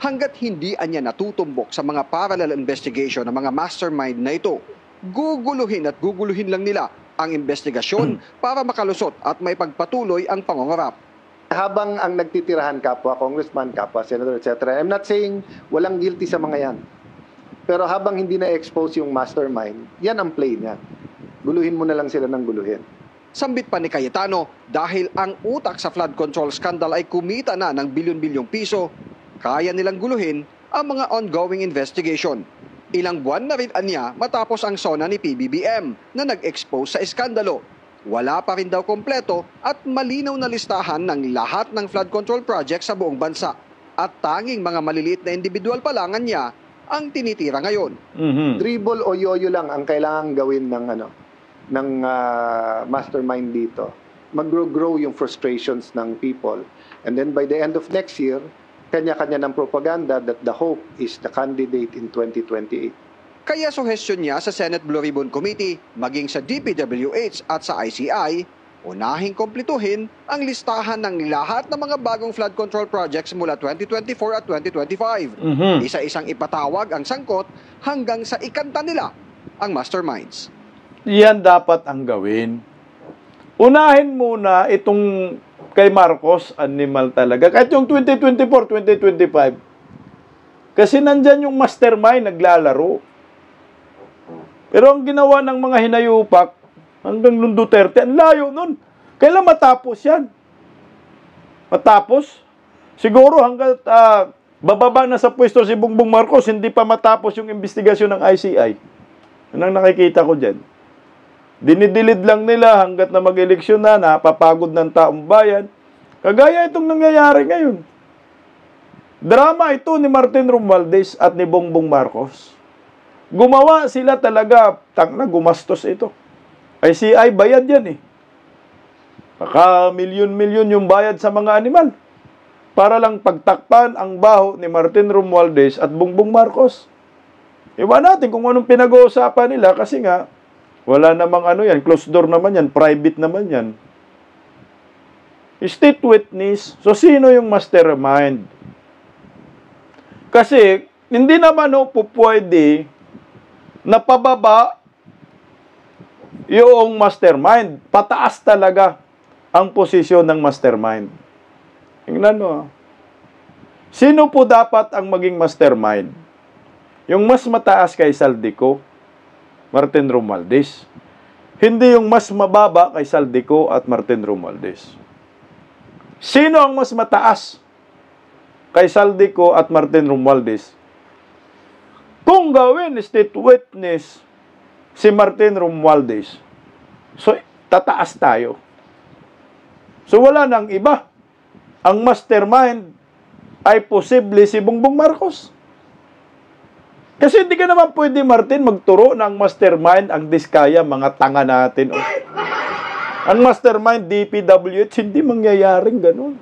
Hanggat hindi anya natutumbok sa mga parallel investigation ng mga mastermind na ito, guguluhin lang nila ang investigasyon para makalusot at may pagpatuloy ang pangungurap. Habang ang nagtitirahan kapwa, congressman, kapwa, senator, etc. I'm not saying walang guilty sa mga yan. Pero habang hindi na-expose yung mastermind, yan ang play niya. Guluhin mo na lang sila ng guluhin. Sambit pa ni Cayetano, dahil ang utak sa flood control scandal ay kumita na ng bilyon-bilyong piso, kaya nilang guluhin ang mga ongoing investigation. Ilang buwan na rin anya matapos ang SONA ni PBBM na nag-expose sa iskandalo. Wala pa rin daw kompleto at malinaw na listahan ng lahat ng flood control projects sa buong bansa. At tanging mga maliliit na individual pa lang niya ang tinitira ngayon. Dribble o yoyo lang ang kailangan gawin ng mastermind dito. Mag-grow yung frustrations ng people. And then by the end of next year, kanya-kanya ng propaganda that the hope is the candidate in 2028. Kaya suhestyon niya sa Senate Blue Ribbon Committee, maging sa DPWH at sa ICI, unahing kompletuhin ang listahan ng lahat ng mga bagong flood control projects mula 2024 at 2025. Isa-isang ipatawag ang sangkot hanggang sa ikanta nila ang masterminds. Yan dapat ang gawin. Unahin muna itong kay Marcos, animal talaga. Kahit yung 2024, 2025. Kasi nandyan yung mastermind naglalaro. Pero ang ginawa ng mga hinayupak hanggang noong Duterte, ang layo nun. Kailan matapos yan? Matapos? Siguro hanggang bababa na sa pwesto si Bongbong Marcos, hindi pa matapos yung investigasyon ng ICI. Yan ang nakikita ko dyan. Dinidilid lang nila hanggat na mag-eleksyon na, napapagod ng taong bayan. Kagaya itong nangyayari ngayon. Drama ito ni Martin Romualdez at ni Bongbong Marcos. Gumawa sila talaga, gumastos ito. ICI, bayad yan Baka milyon-milyon yung bayad sa mga animal. Para lang pagtakpan ang baho ni Martin Romualdez at Bongbong Marcos. Iwan natin kung anong pinag-uusapan nila kasi nga, wala namang yan, closed door naman yan, private naman yan. State witness, so sino yung mastermind? Kasi, hindi naman pwede na pababa yung mastermind. Pataas talaga ang posisyon ng mastermind. Tingnan mo. Sino po dapat ang maging mastermind? Yung mas mataas kay Saldico, Martin Romualdez. Hindi yung mas mababa kay Saldico at Martin Romualdez. Sino ang mas mataas kay Saldico at Martin Romualdez? Kung gawin state witness si Martin Romualdez, so tataas tayo. So wala nang iba. Ang mastermind ay posible si Bongbong Marcos. Kasi hindi ka naman pwede, Martin, magturo ng mastermind ang diskaya, mga tanga natin. Ang mastermind, DPWH, hindi mangyayaring ganun.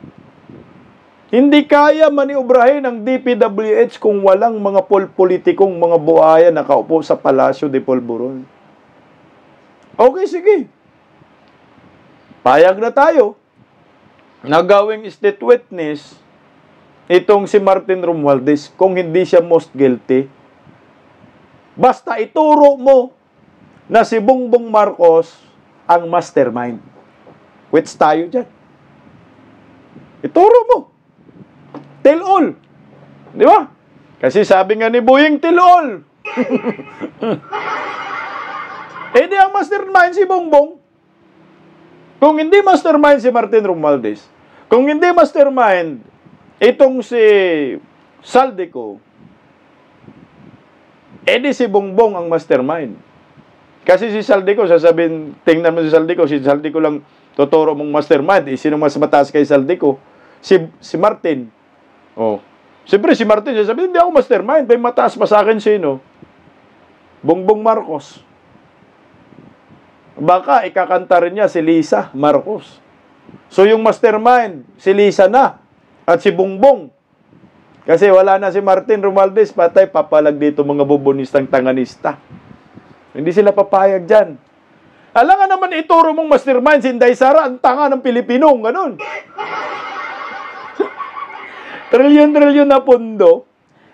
Hindi kaya maniobrahin ng DPWH kung walang mga politikong mga buhaya nakaupo sa Palasyo de Polvoron. Okay, sige. Payag na tayo na gawing state witness itong si Martin Romualdez kung hindi siya most guilty. Basta ituro mo na si Bongbong Marcos ang mastermind. Which tayo dyan. Ituro mo. Tell all. Di ba? Kasi sabi nga ni Boying, tell all. Eh di ang mastermind si Bongbong. Kung hindi mastermind si Martin Romualdez, kung hindi mastermind itong si Saldico, eh di si Bongbong ang mastermind. Kasi si Saldico, sasabihin, tingnan mo si Saldico lang tuturo mong mastermind. Eh, sino mas mataas kay Saldico? Si Martin. Oh. Siyempre si Martin, sasabihin, hindi ako mastermind. May mataas pa sa akin sino? Bongbong Marcos. Baka ikakanta rin niya si Lisa Marcos. So yung mastermind, si Lisa na. At si Bongbong. Kasi wala na si Martin Romualdez, patay, papalag dito mga bubonistang tanganista. Hindi sila papayag dyan. Alam nga naman ituro mong mastermind, si Inday Sara, ang tanga ng Pilipino, ganun. Trilyon-trilyon na pondo.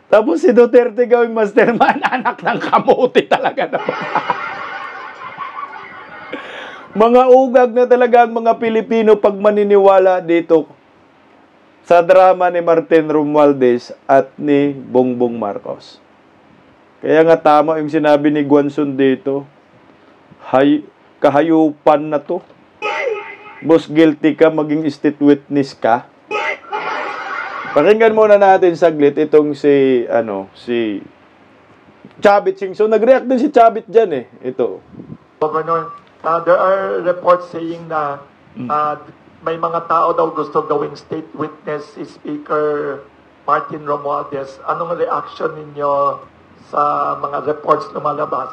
Tapos si Duterte gawing mastermind, anak ng kamote talaga naman. Mga ugag na talaga ang mga Pilipino pag maniniwala dito sa drama ni Martin Romualdez at ni Bongbong Marcos. Kaya nga tama yung sinabi ni Guanzon dito, kahayupan na to. Boss, guilty ka, maging state witness ka. Pakinggan muna natin saglit itong si Chavit Singson. Nag-react din si Chavit dyan eh. Ito. Governor, there are reports saying na may mga tao daw gusto gawing state witness si Speaker Martin Romualdez. Anong reaction ninyo sa mga reports lumalabas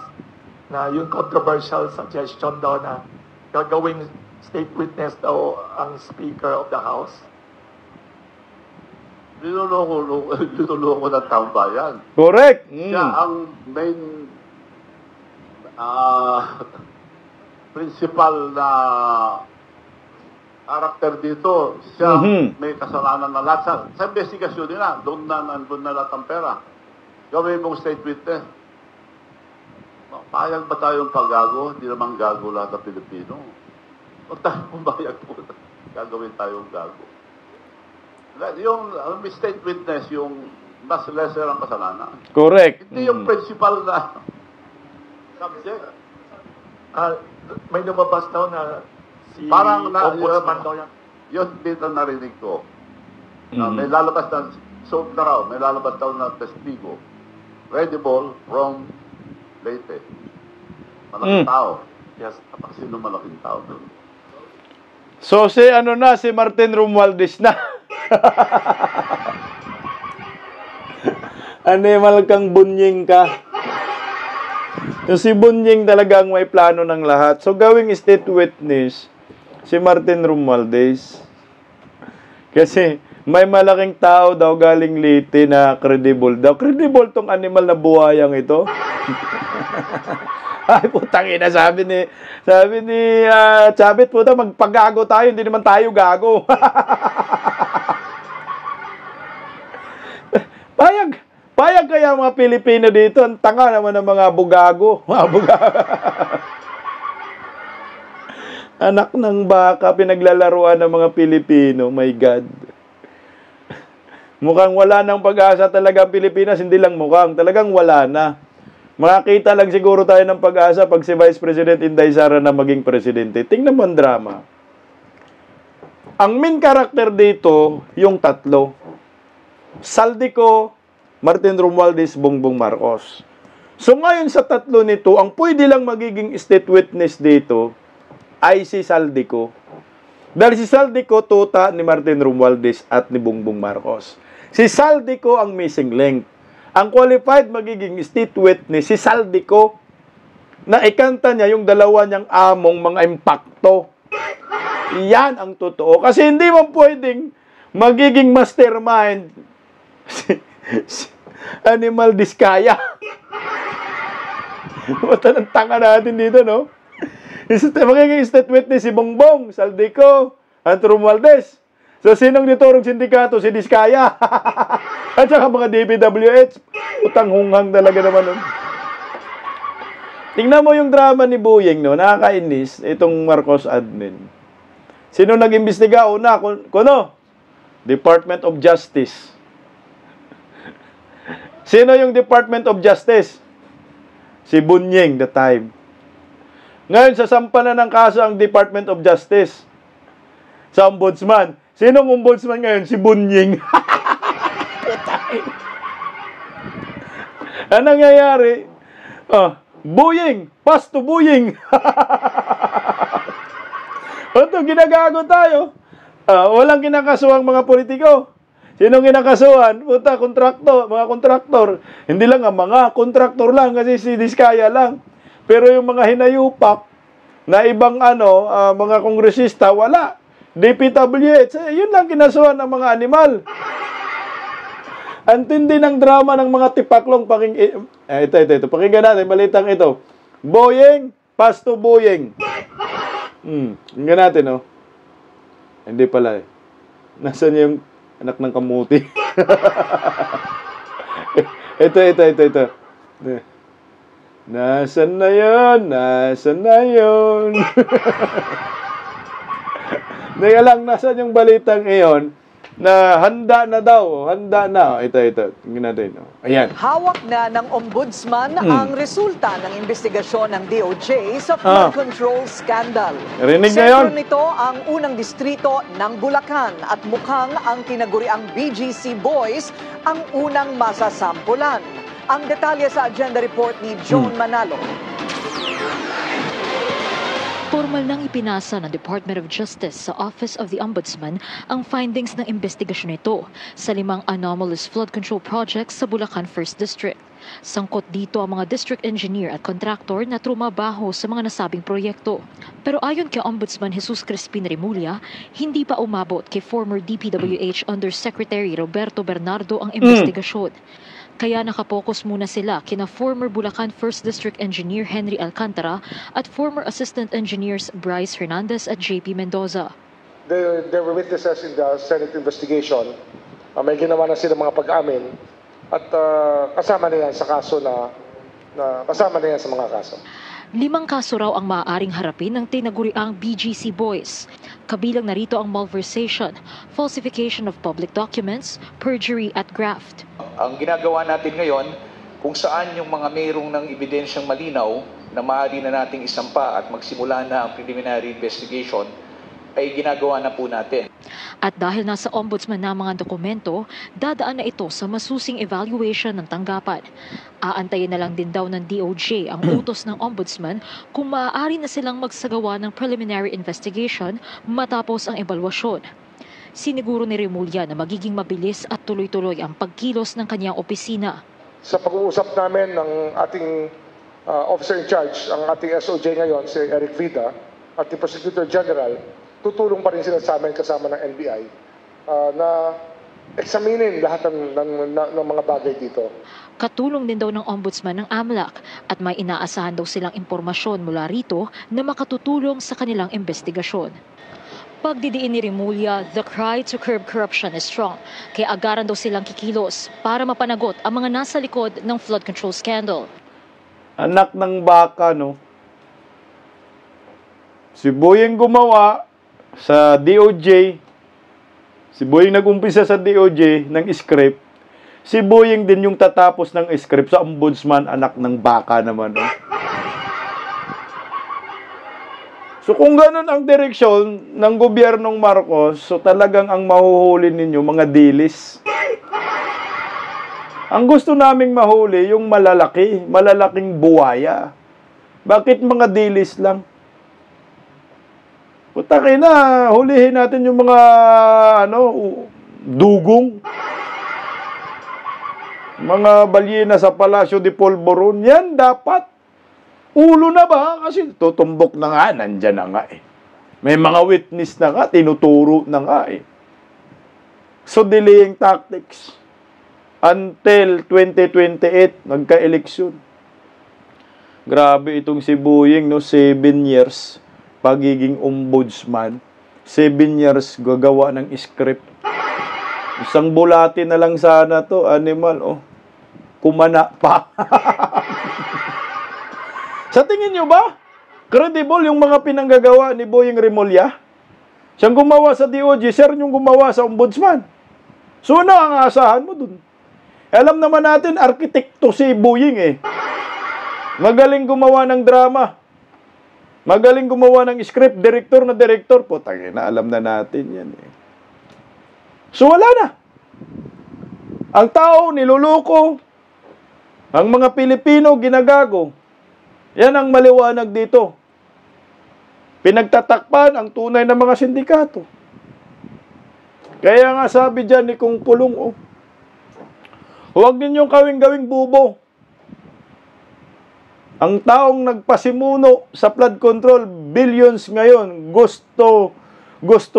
na yung controversial suggestion daw na gagawing state witness daw ang Speaker of the House? Linuloko ng taong bayan. Correct. Siya ang main principal na karakter dito. Siya may kasalanan na lahat. Sa investigasyon nila, doon na lahat ang pera. Gawin mong state witness. Payag ba tayong paggago? Hindi naman gago lahat ng Pilipino. Huwag tayong pumayag po. Gagawin tayong gago. Yung state witness, yung mas lesser ang kasalanan. Correct. Hindi yung principal na subject. May lumabas daw na si Ombudsman daw yan. Yun dito narinig ko. May lalabas na, may lalabas daw na testigo. Credible from Leyte. Malaking tao. Yes, sino malaking tao doon? So si si Martin Romualdez na. Animal kang bunying ka. Si Bunying talagang may plano ng lahat. So gawing state witness si Martin Romualdez. Kasi may malaking tao daw galing Leyte na credible daw. Credible tong animal na buhayang ito. Ay, putang ina, sabi ni Chavit, puta, magpagago tayo, hindi naman tayo gago. Payag kaya mga Pilipino dito, ang tanga naman ng mga bugago. Anak ng baka, pinaglalaruan ng mga Pilipino, my God. Mukhang wala ng pag-asa talaga ang Pilipinas, hindi lang mukhang, talagang wala na. Makakita lang siguro tayo ng pag-asa pag si Vice President Inday Sara na maging presidente. Tingnan mo ang drama. Ang main character dito, yung tatlo. Saldico, Martin Romualdez, Bongbong Marcos. So ngayon sa tatlo nito, ang pwede lang magiging state witness dito ay si Saldico. Dahil si Saldico, tuta ni Martin Romualdez at ni Bongbong Marcos. Si Saldico ang missing link. Ang qualified magiging state witness, si Saldico, na ikanta niya yung dalawa niyang among mga impakto. Yan ang totoo. Kasi hindi mo pwedeng magiging mastermind si Animal Diskaya. Mata ng tanga natin dito, no? Magiging state witness si Bongbong, Saldico, at Romualdez. So, sinong diturong sindikato? Si Diskaya. At saka mga DPWH. Utang hunghang talaga naman nun. Tingnan mo yung drama ni Buying, no? Nakakainis, itong Marcos admin. Sino nag-imbestiga? Una, kuno? Department of Justice. Sino yung Department of Justice? Si Bunying, the time. Ngayon, sasampa na ng kaso ang Department of Justice sa ombudsman. Sinong ombudsman ngayon? Si Bunying. Ano nangyayari? Buying! Pass to Buying! Ito, ginagago tayo. Walang kinakasuhang mga politiko. Sinong kinakasuhan? Puta, kontraktor, mga kontraktor. Hindi lang mga kontraktor lang kasi si Diskaya lang. Pero yung mga hinayupak na ibang mga kongresista, wala. DPWH, yun lang kinasuhan ng mga animal. Antindi ng drama ng mga tipaklong ito. Pakinggan natin, balitang ito. Buying, pass to Buying. Pakinggan natin, Hindi pala, Nasaan yung anak ng kamuti? Ito. Nasaan na yun? Teka lang, nasaan yung balitang iyon na handa na daw. Ito. Tingnan natin. Ayan. Hawak na ng ombudsman ang resulta ng investigasyon ng DOJ sa flood control scandal. Rinig na yun. Sentro nito ang unang distrito ng Bulacan at mukhang ang tinaguriang BGC Boys ang unang masasampulan. Ang detalye sa agenda report ni Joan Manalo. Formal nang ipinasa ng Department of Justice sa Office of the Ombudsman ang findings ng investigasyon nito sa 5 anomalous flood control projects sa Bulacan 1st District. Sangkot dito ang mga district engineer at contractor na trumabaho sa mga nasabing proyekto. Pero ayon kay Ombudsman Jesus Crispin Remulla, hindi pa umabot kay former DPWH Undersecretary Roberto Bernardo ang investigasyon. Kaya nakapokus muna sila kina former Bulacan 1st District Engineer Henry Alcantara at former Assistant Engineers Bryce Hernandez at JP Mendoza. There were witnesses in the Senate investigation. May ginawa na sila mga pag-amin at kasama na yan sa kaso kasama na yan sa mga kaso. 5 kaso raw ang maaaring harapin ng tinaguriang BGC Boys. Kabilang narito ang malversation, falsification of public documents, perjury at graft. Ang ginagawa natin ngayon, kung saan yung mga mayroong ng ebidensyang malinaw na maaari na nating isampa at magsimula na ang preliminary investigation, ay ginagawa na po natin. At dahil nasa ombudsman na mga dokumento, dadaan na ito sa masusing evaluation ng tanggapan. Aantayin na lang din daw ng DOJ ang utos ng ombudsman kung maaari na silang magsagawa ng preliminary investigation matapos ang evaluasyon. Siniguro ni Remulla na magiging mabilis at tuloy-tuloy ang pagkilos ng kanyang opisina. Sa pag-uusap namin ng ating officer in charge, ang ating SOJ ngayon, si Eric Vida, at the Prosecutor General, tutulong pa rin sila sa amin kasama ng NBI na examinin lahat ng mga bagay dito. Katulong din daw ng ombudsman ng AMLAC at may inaasahan daw silang impormasyon mula rito na makatutulong sa kanilang investigasyon. Pagdidiin ni Remulla, the cry to curb corruption is strong, kaya agaran daw silang kikilos para mapanagot ang mga nasa likod ng flood control scandal. Anak ng baka, no? Si Buying gumawa sa DOJ, si Buying nag-umpisa sa DOJ ng script, si Buying din yung tatapos ng script sa ombudsman, anak ng baka naman. No? So kung ganun ang direksyon ng gobyernong Marcos, so talagang ang mahuhuli ninyo, mga dilis. Ang gusto naming mahuli, yung malalaking buwaya. Bakit mga dilis lang? Putaki na, hulihin natin yung mga dugong. Mga balyena sa Palacio de Polvoron, yan dapat. Ulo na ba? Kasi tutumbok na nga, nandyan na nga eh. May mga witness na nga, tinuturo na nga eh. So, delaying tactics. Until 2028, nagka-eleksyon. Grabe itong si Boying, no? 7 years pagiging ombudsman. 7 years gagawa ng script. Isang bulati na lang sana to, animal, oh. Kumana pa. Sa tingin nyo ba, credible yung mga pinanggagawa ni Boying Remulla? Siyang gumawa sa DOJ, sir, yung gumawa sa ombudsman. So, ano ang asahan mo dun? Alam naman natin, arkitekto si Boying eh. Magaling gumawa ng drama. Magaling gumawa ng script, director na director. Putang ina, alam na natin yan eh. So, wala na. Ang tao, niluluko. Ang mga Pilipino, ginagago. Yan ang maliwanag dito. Pinagtatakpan ang tunay na mga sindikato. Kaya nga sabi dyan ni Kung Pulong, oh, huwag ninyong gawing bubo. Ang taong nagpasimuno sa flood control, billions ngayon, gusto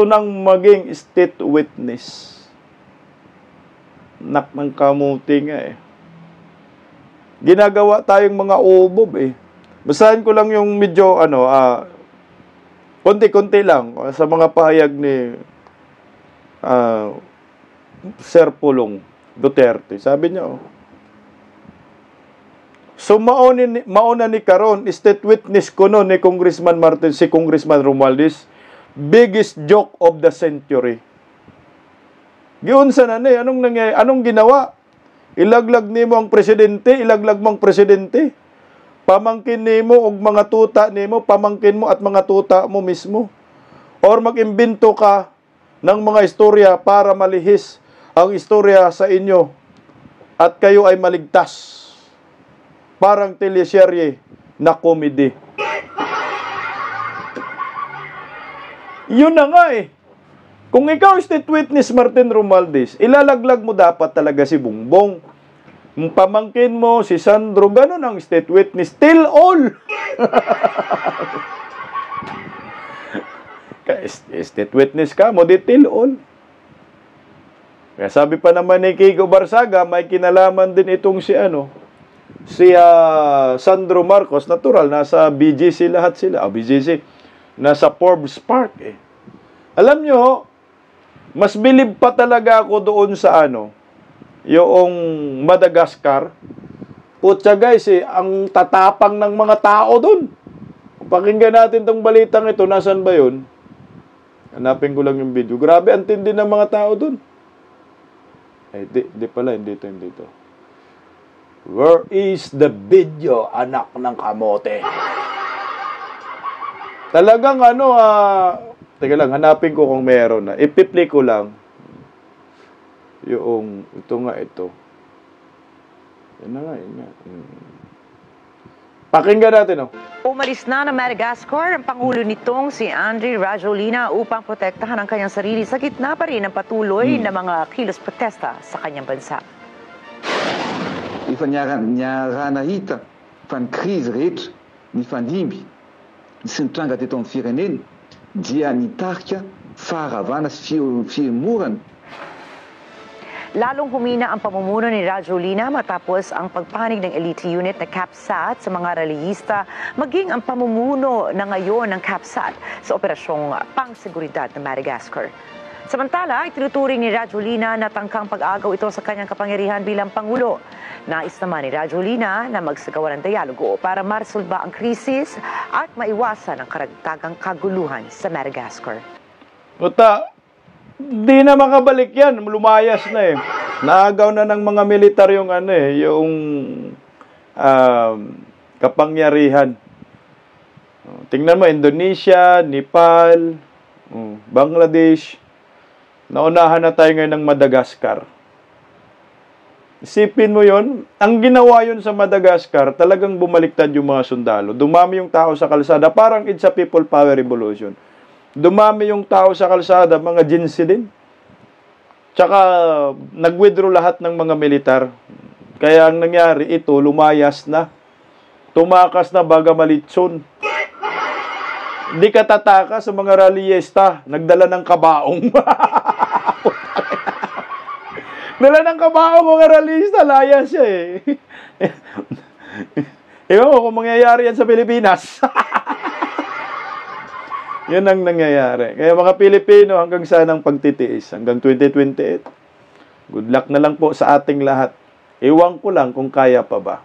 nang maging state witness. Nak ng kamuti nga eh. Ginagawa tayong mga ubob eh. Basahin ko lang yung medyo, konti-konti lang sa mga pahayag ni Sir Pulong Duterte. Sabi niya, oh, so mauna ni karon state witness ko no ni Congressman Martin, si Congressman Romualdez, biggest joke of the century. Giunsa na ni, anong ginawa? Ilaglag nimo ang presidente, ilaglag mo ang presidente. Pamangkin nimo og mga tuta nimo, pamangkin mo at mga tuta mo mismo. Or mag-imbento ka ng mga istorya para malihis ang istorya sa inyo at kayo ay maligtas. Parang teleserye na comedy. Yun na nga eh. Kung ikaw state witness Martin Romualdez, ilalaglag mo dapat talaga si Bongbong. Yung pamangkin mo, si Sandro, ganun ang state witness. Till all! State witness ka mo, di till all. Kaya sabi pa naman ni Kiko Barsaga, may kinalaman din itong si Sandro Marcos, natural, nasa BGC lahat sila. BGC, nasa Forbes Park eh. Alam nyo, mas bilib pa talaga ako doon sa yung Madagascar. Putya guys eh, ang tatapang ng mga tao doon. Pakinggan natin tong balitang ito, nasan ba yun? Hanapin ko lang yung video. Grabe, ang tindi ng mga tao doon. Di pala, hindi ito. Where is the video, anak ng kamote? Talagang teka lang, hanapin ko kung meron na. Ipi-play ko lang. Ito. Yan na nga. Pakinggan natin, Umalis na ng Madagascar ang Pangulo nitong si Andry Rajoelina upang protektahan ang kanyang sarili sa gitna pa rin ng patuloy na mga kilos protesta sa kanyang bansa. Efa niarahana hita fa ny krizy rehetra, ny fandimby, sy ny tonga teto amin'ny firenena dia nitarika faharavana sy fiemorana. Lalong humina ang pamumuno ni Rajoelina matapos ang pagpanig ng elite unit na CAPSAT sa mga relihista, maging ang pamumuno na ngayon ng CAPSAT sa operasyong pangseguridad ng Madagascar. Samantala, itinuturing ni Rajoelina na tangkang pag-agaw ito sa kanyang kapangyarihan bilang Pangulo. Nais naman ni Rajoelina na magsagawa ng dialogo para maresolba ang krisis at maiwasan ang karagdagang kaguluhan sa Madagascar. Di na makabalik yan. Lumayas na eh. Naagaw na ng mga militar yung kapangyarihan. Tingnan mo, Indonesia, Nepal, Bangladesh. Naunahan na tayo ngayon ng Madagascar. Isipin mo yon, ang ginawa yon sa Madagascar, talagang bumaliktad yung mga sundalo. Dumami yung tao sa kalsada, parang it's a people power revolution. Dumami yung tao sa kalsada, mga jinsi din. Tsaka, nag-withdraw lahat ng mga militar. Kaya ang nangyari, ito, lumayas na. Tumakas na baga malitson. Di ka tataka sa mga rallyista, nagdala ng kabaong. Dala ng kabao ko karalista, laya siya eh. Ewan ko kung mangyayari yan sa Pilipinas. Yun ang nangyayari. Kaya mga Pilipino, hanggang sanang pagtitiis, hanggang 2028. Good luck na lang po sa ating lahat. Ewan ko lang kung kaya pa ba.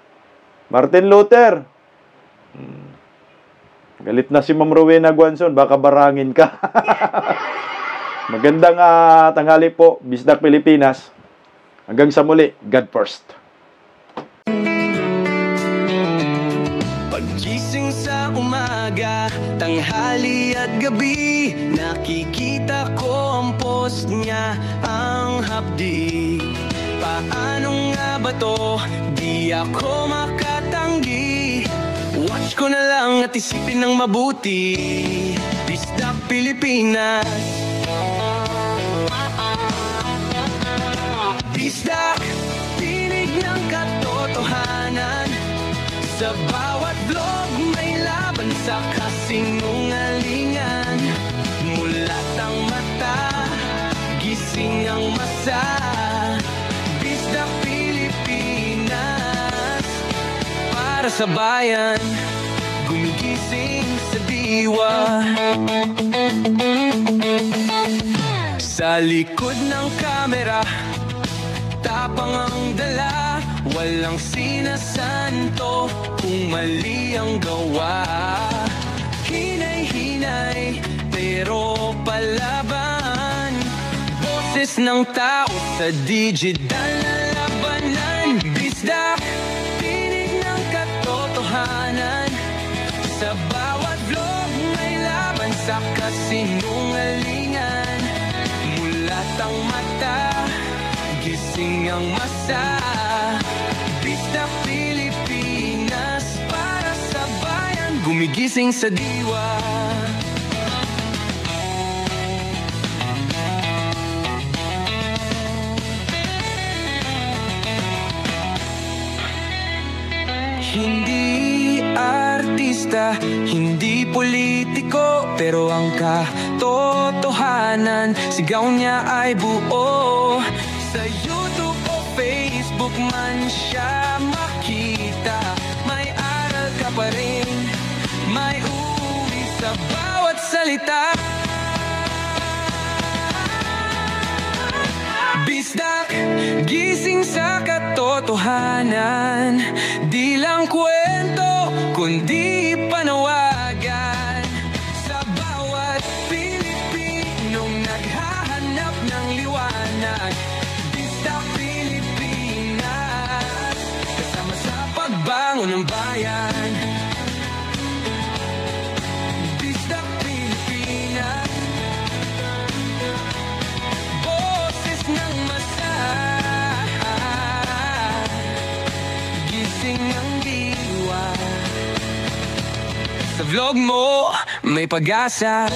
Martin Luther. Galit na si Ma'am Rowena Guanzon, baka barangin ka. Magandang tanghali po, Bisdak Pilipinas. Hanggang sa muli, God first. Paggising sa umaga, tanghali at gabi, nakikita ko ang post niya, ang hapdi. Paano nga ba to? Di ako makatanggi. Watch ko na lang at isipin ng mabuti. Bisdak Pilipinas. Bisdak, tinig ng katotohanan. Sa bawat vlog may laban sa kasinungalingan. Mulat ang mata, gising ang masa. Bisdak Pilipinas. Para sa bayan, gumigising sa diwa. Sa likod ng kamera, tapang ang dala, walang sinasanto kung mali ang gawa. Hinay-hinay, pero palaban. Boses ng tao sa digital na labanan. Bisdak, tinig ng katotohanan. Sa bawat vlog may laban sa kasinungalingan. Mulat ang mata, gising ang masa. Bisdak Pilipinas, para sa bayan, gumigising sa diwa. Hindi artista, hindi politiko, pero ang katotohanan, sigaw niya ay buo. Sa YouTube o Facebook man siya makita, may aral ka pa rin, may uwi sa bawat salita. Bisdak, gising sa katotohanan. Di lang kwento, kundi panawagan. Sa bawat Pilipinong naghahanap ng liwanag. Bisdak Pilipinas, kasama sa pagbangon ng bayan. Bisdak Pilipinas, boses ng masa, gising ang diwa. Sa vlog mo, may pag-asa.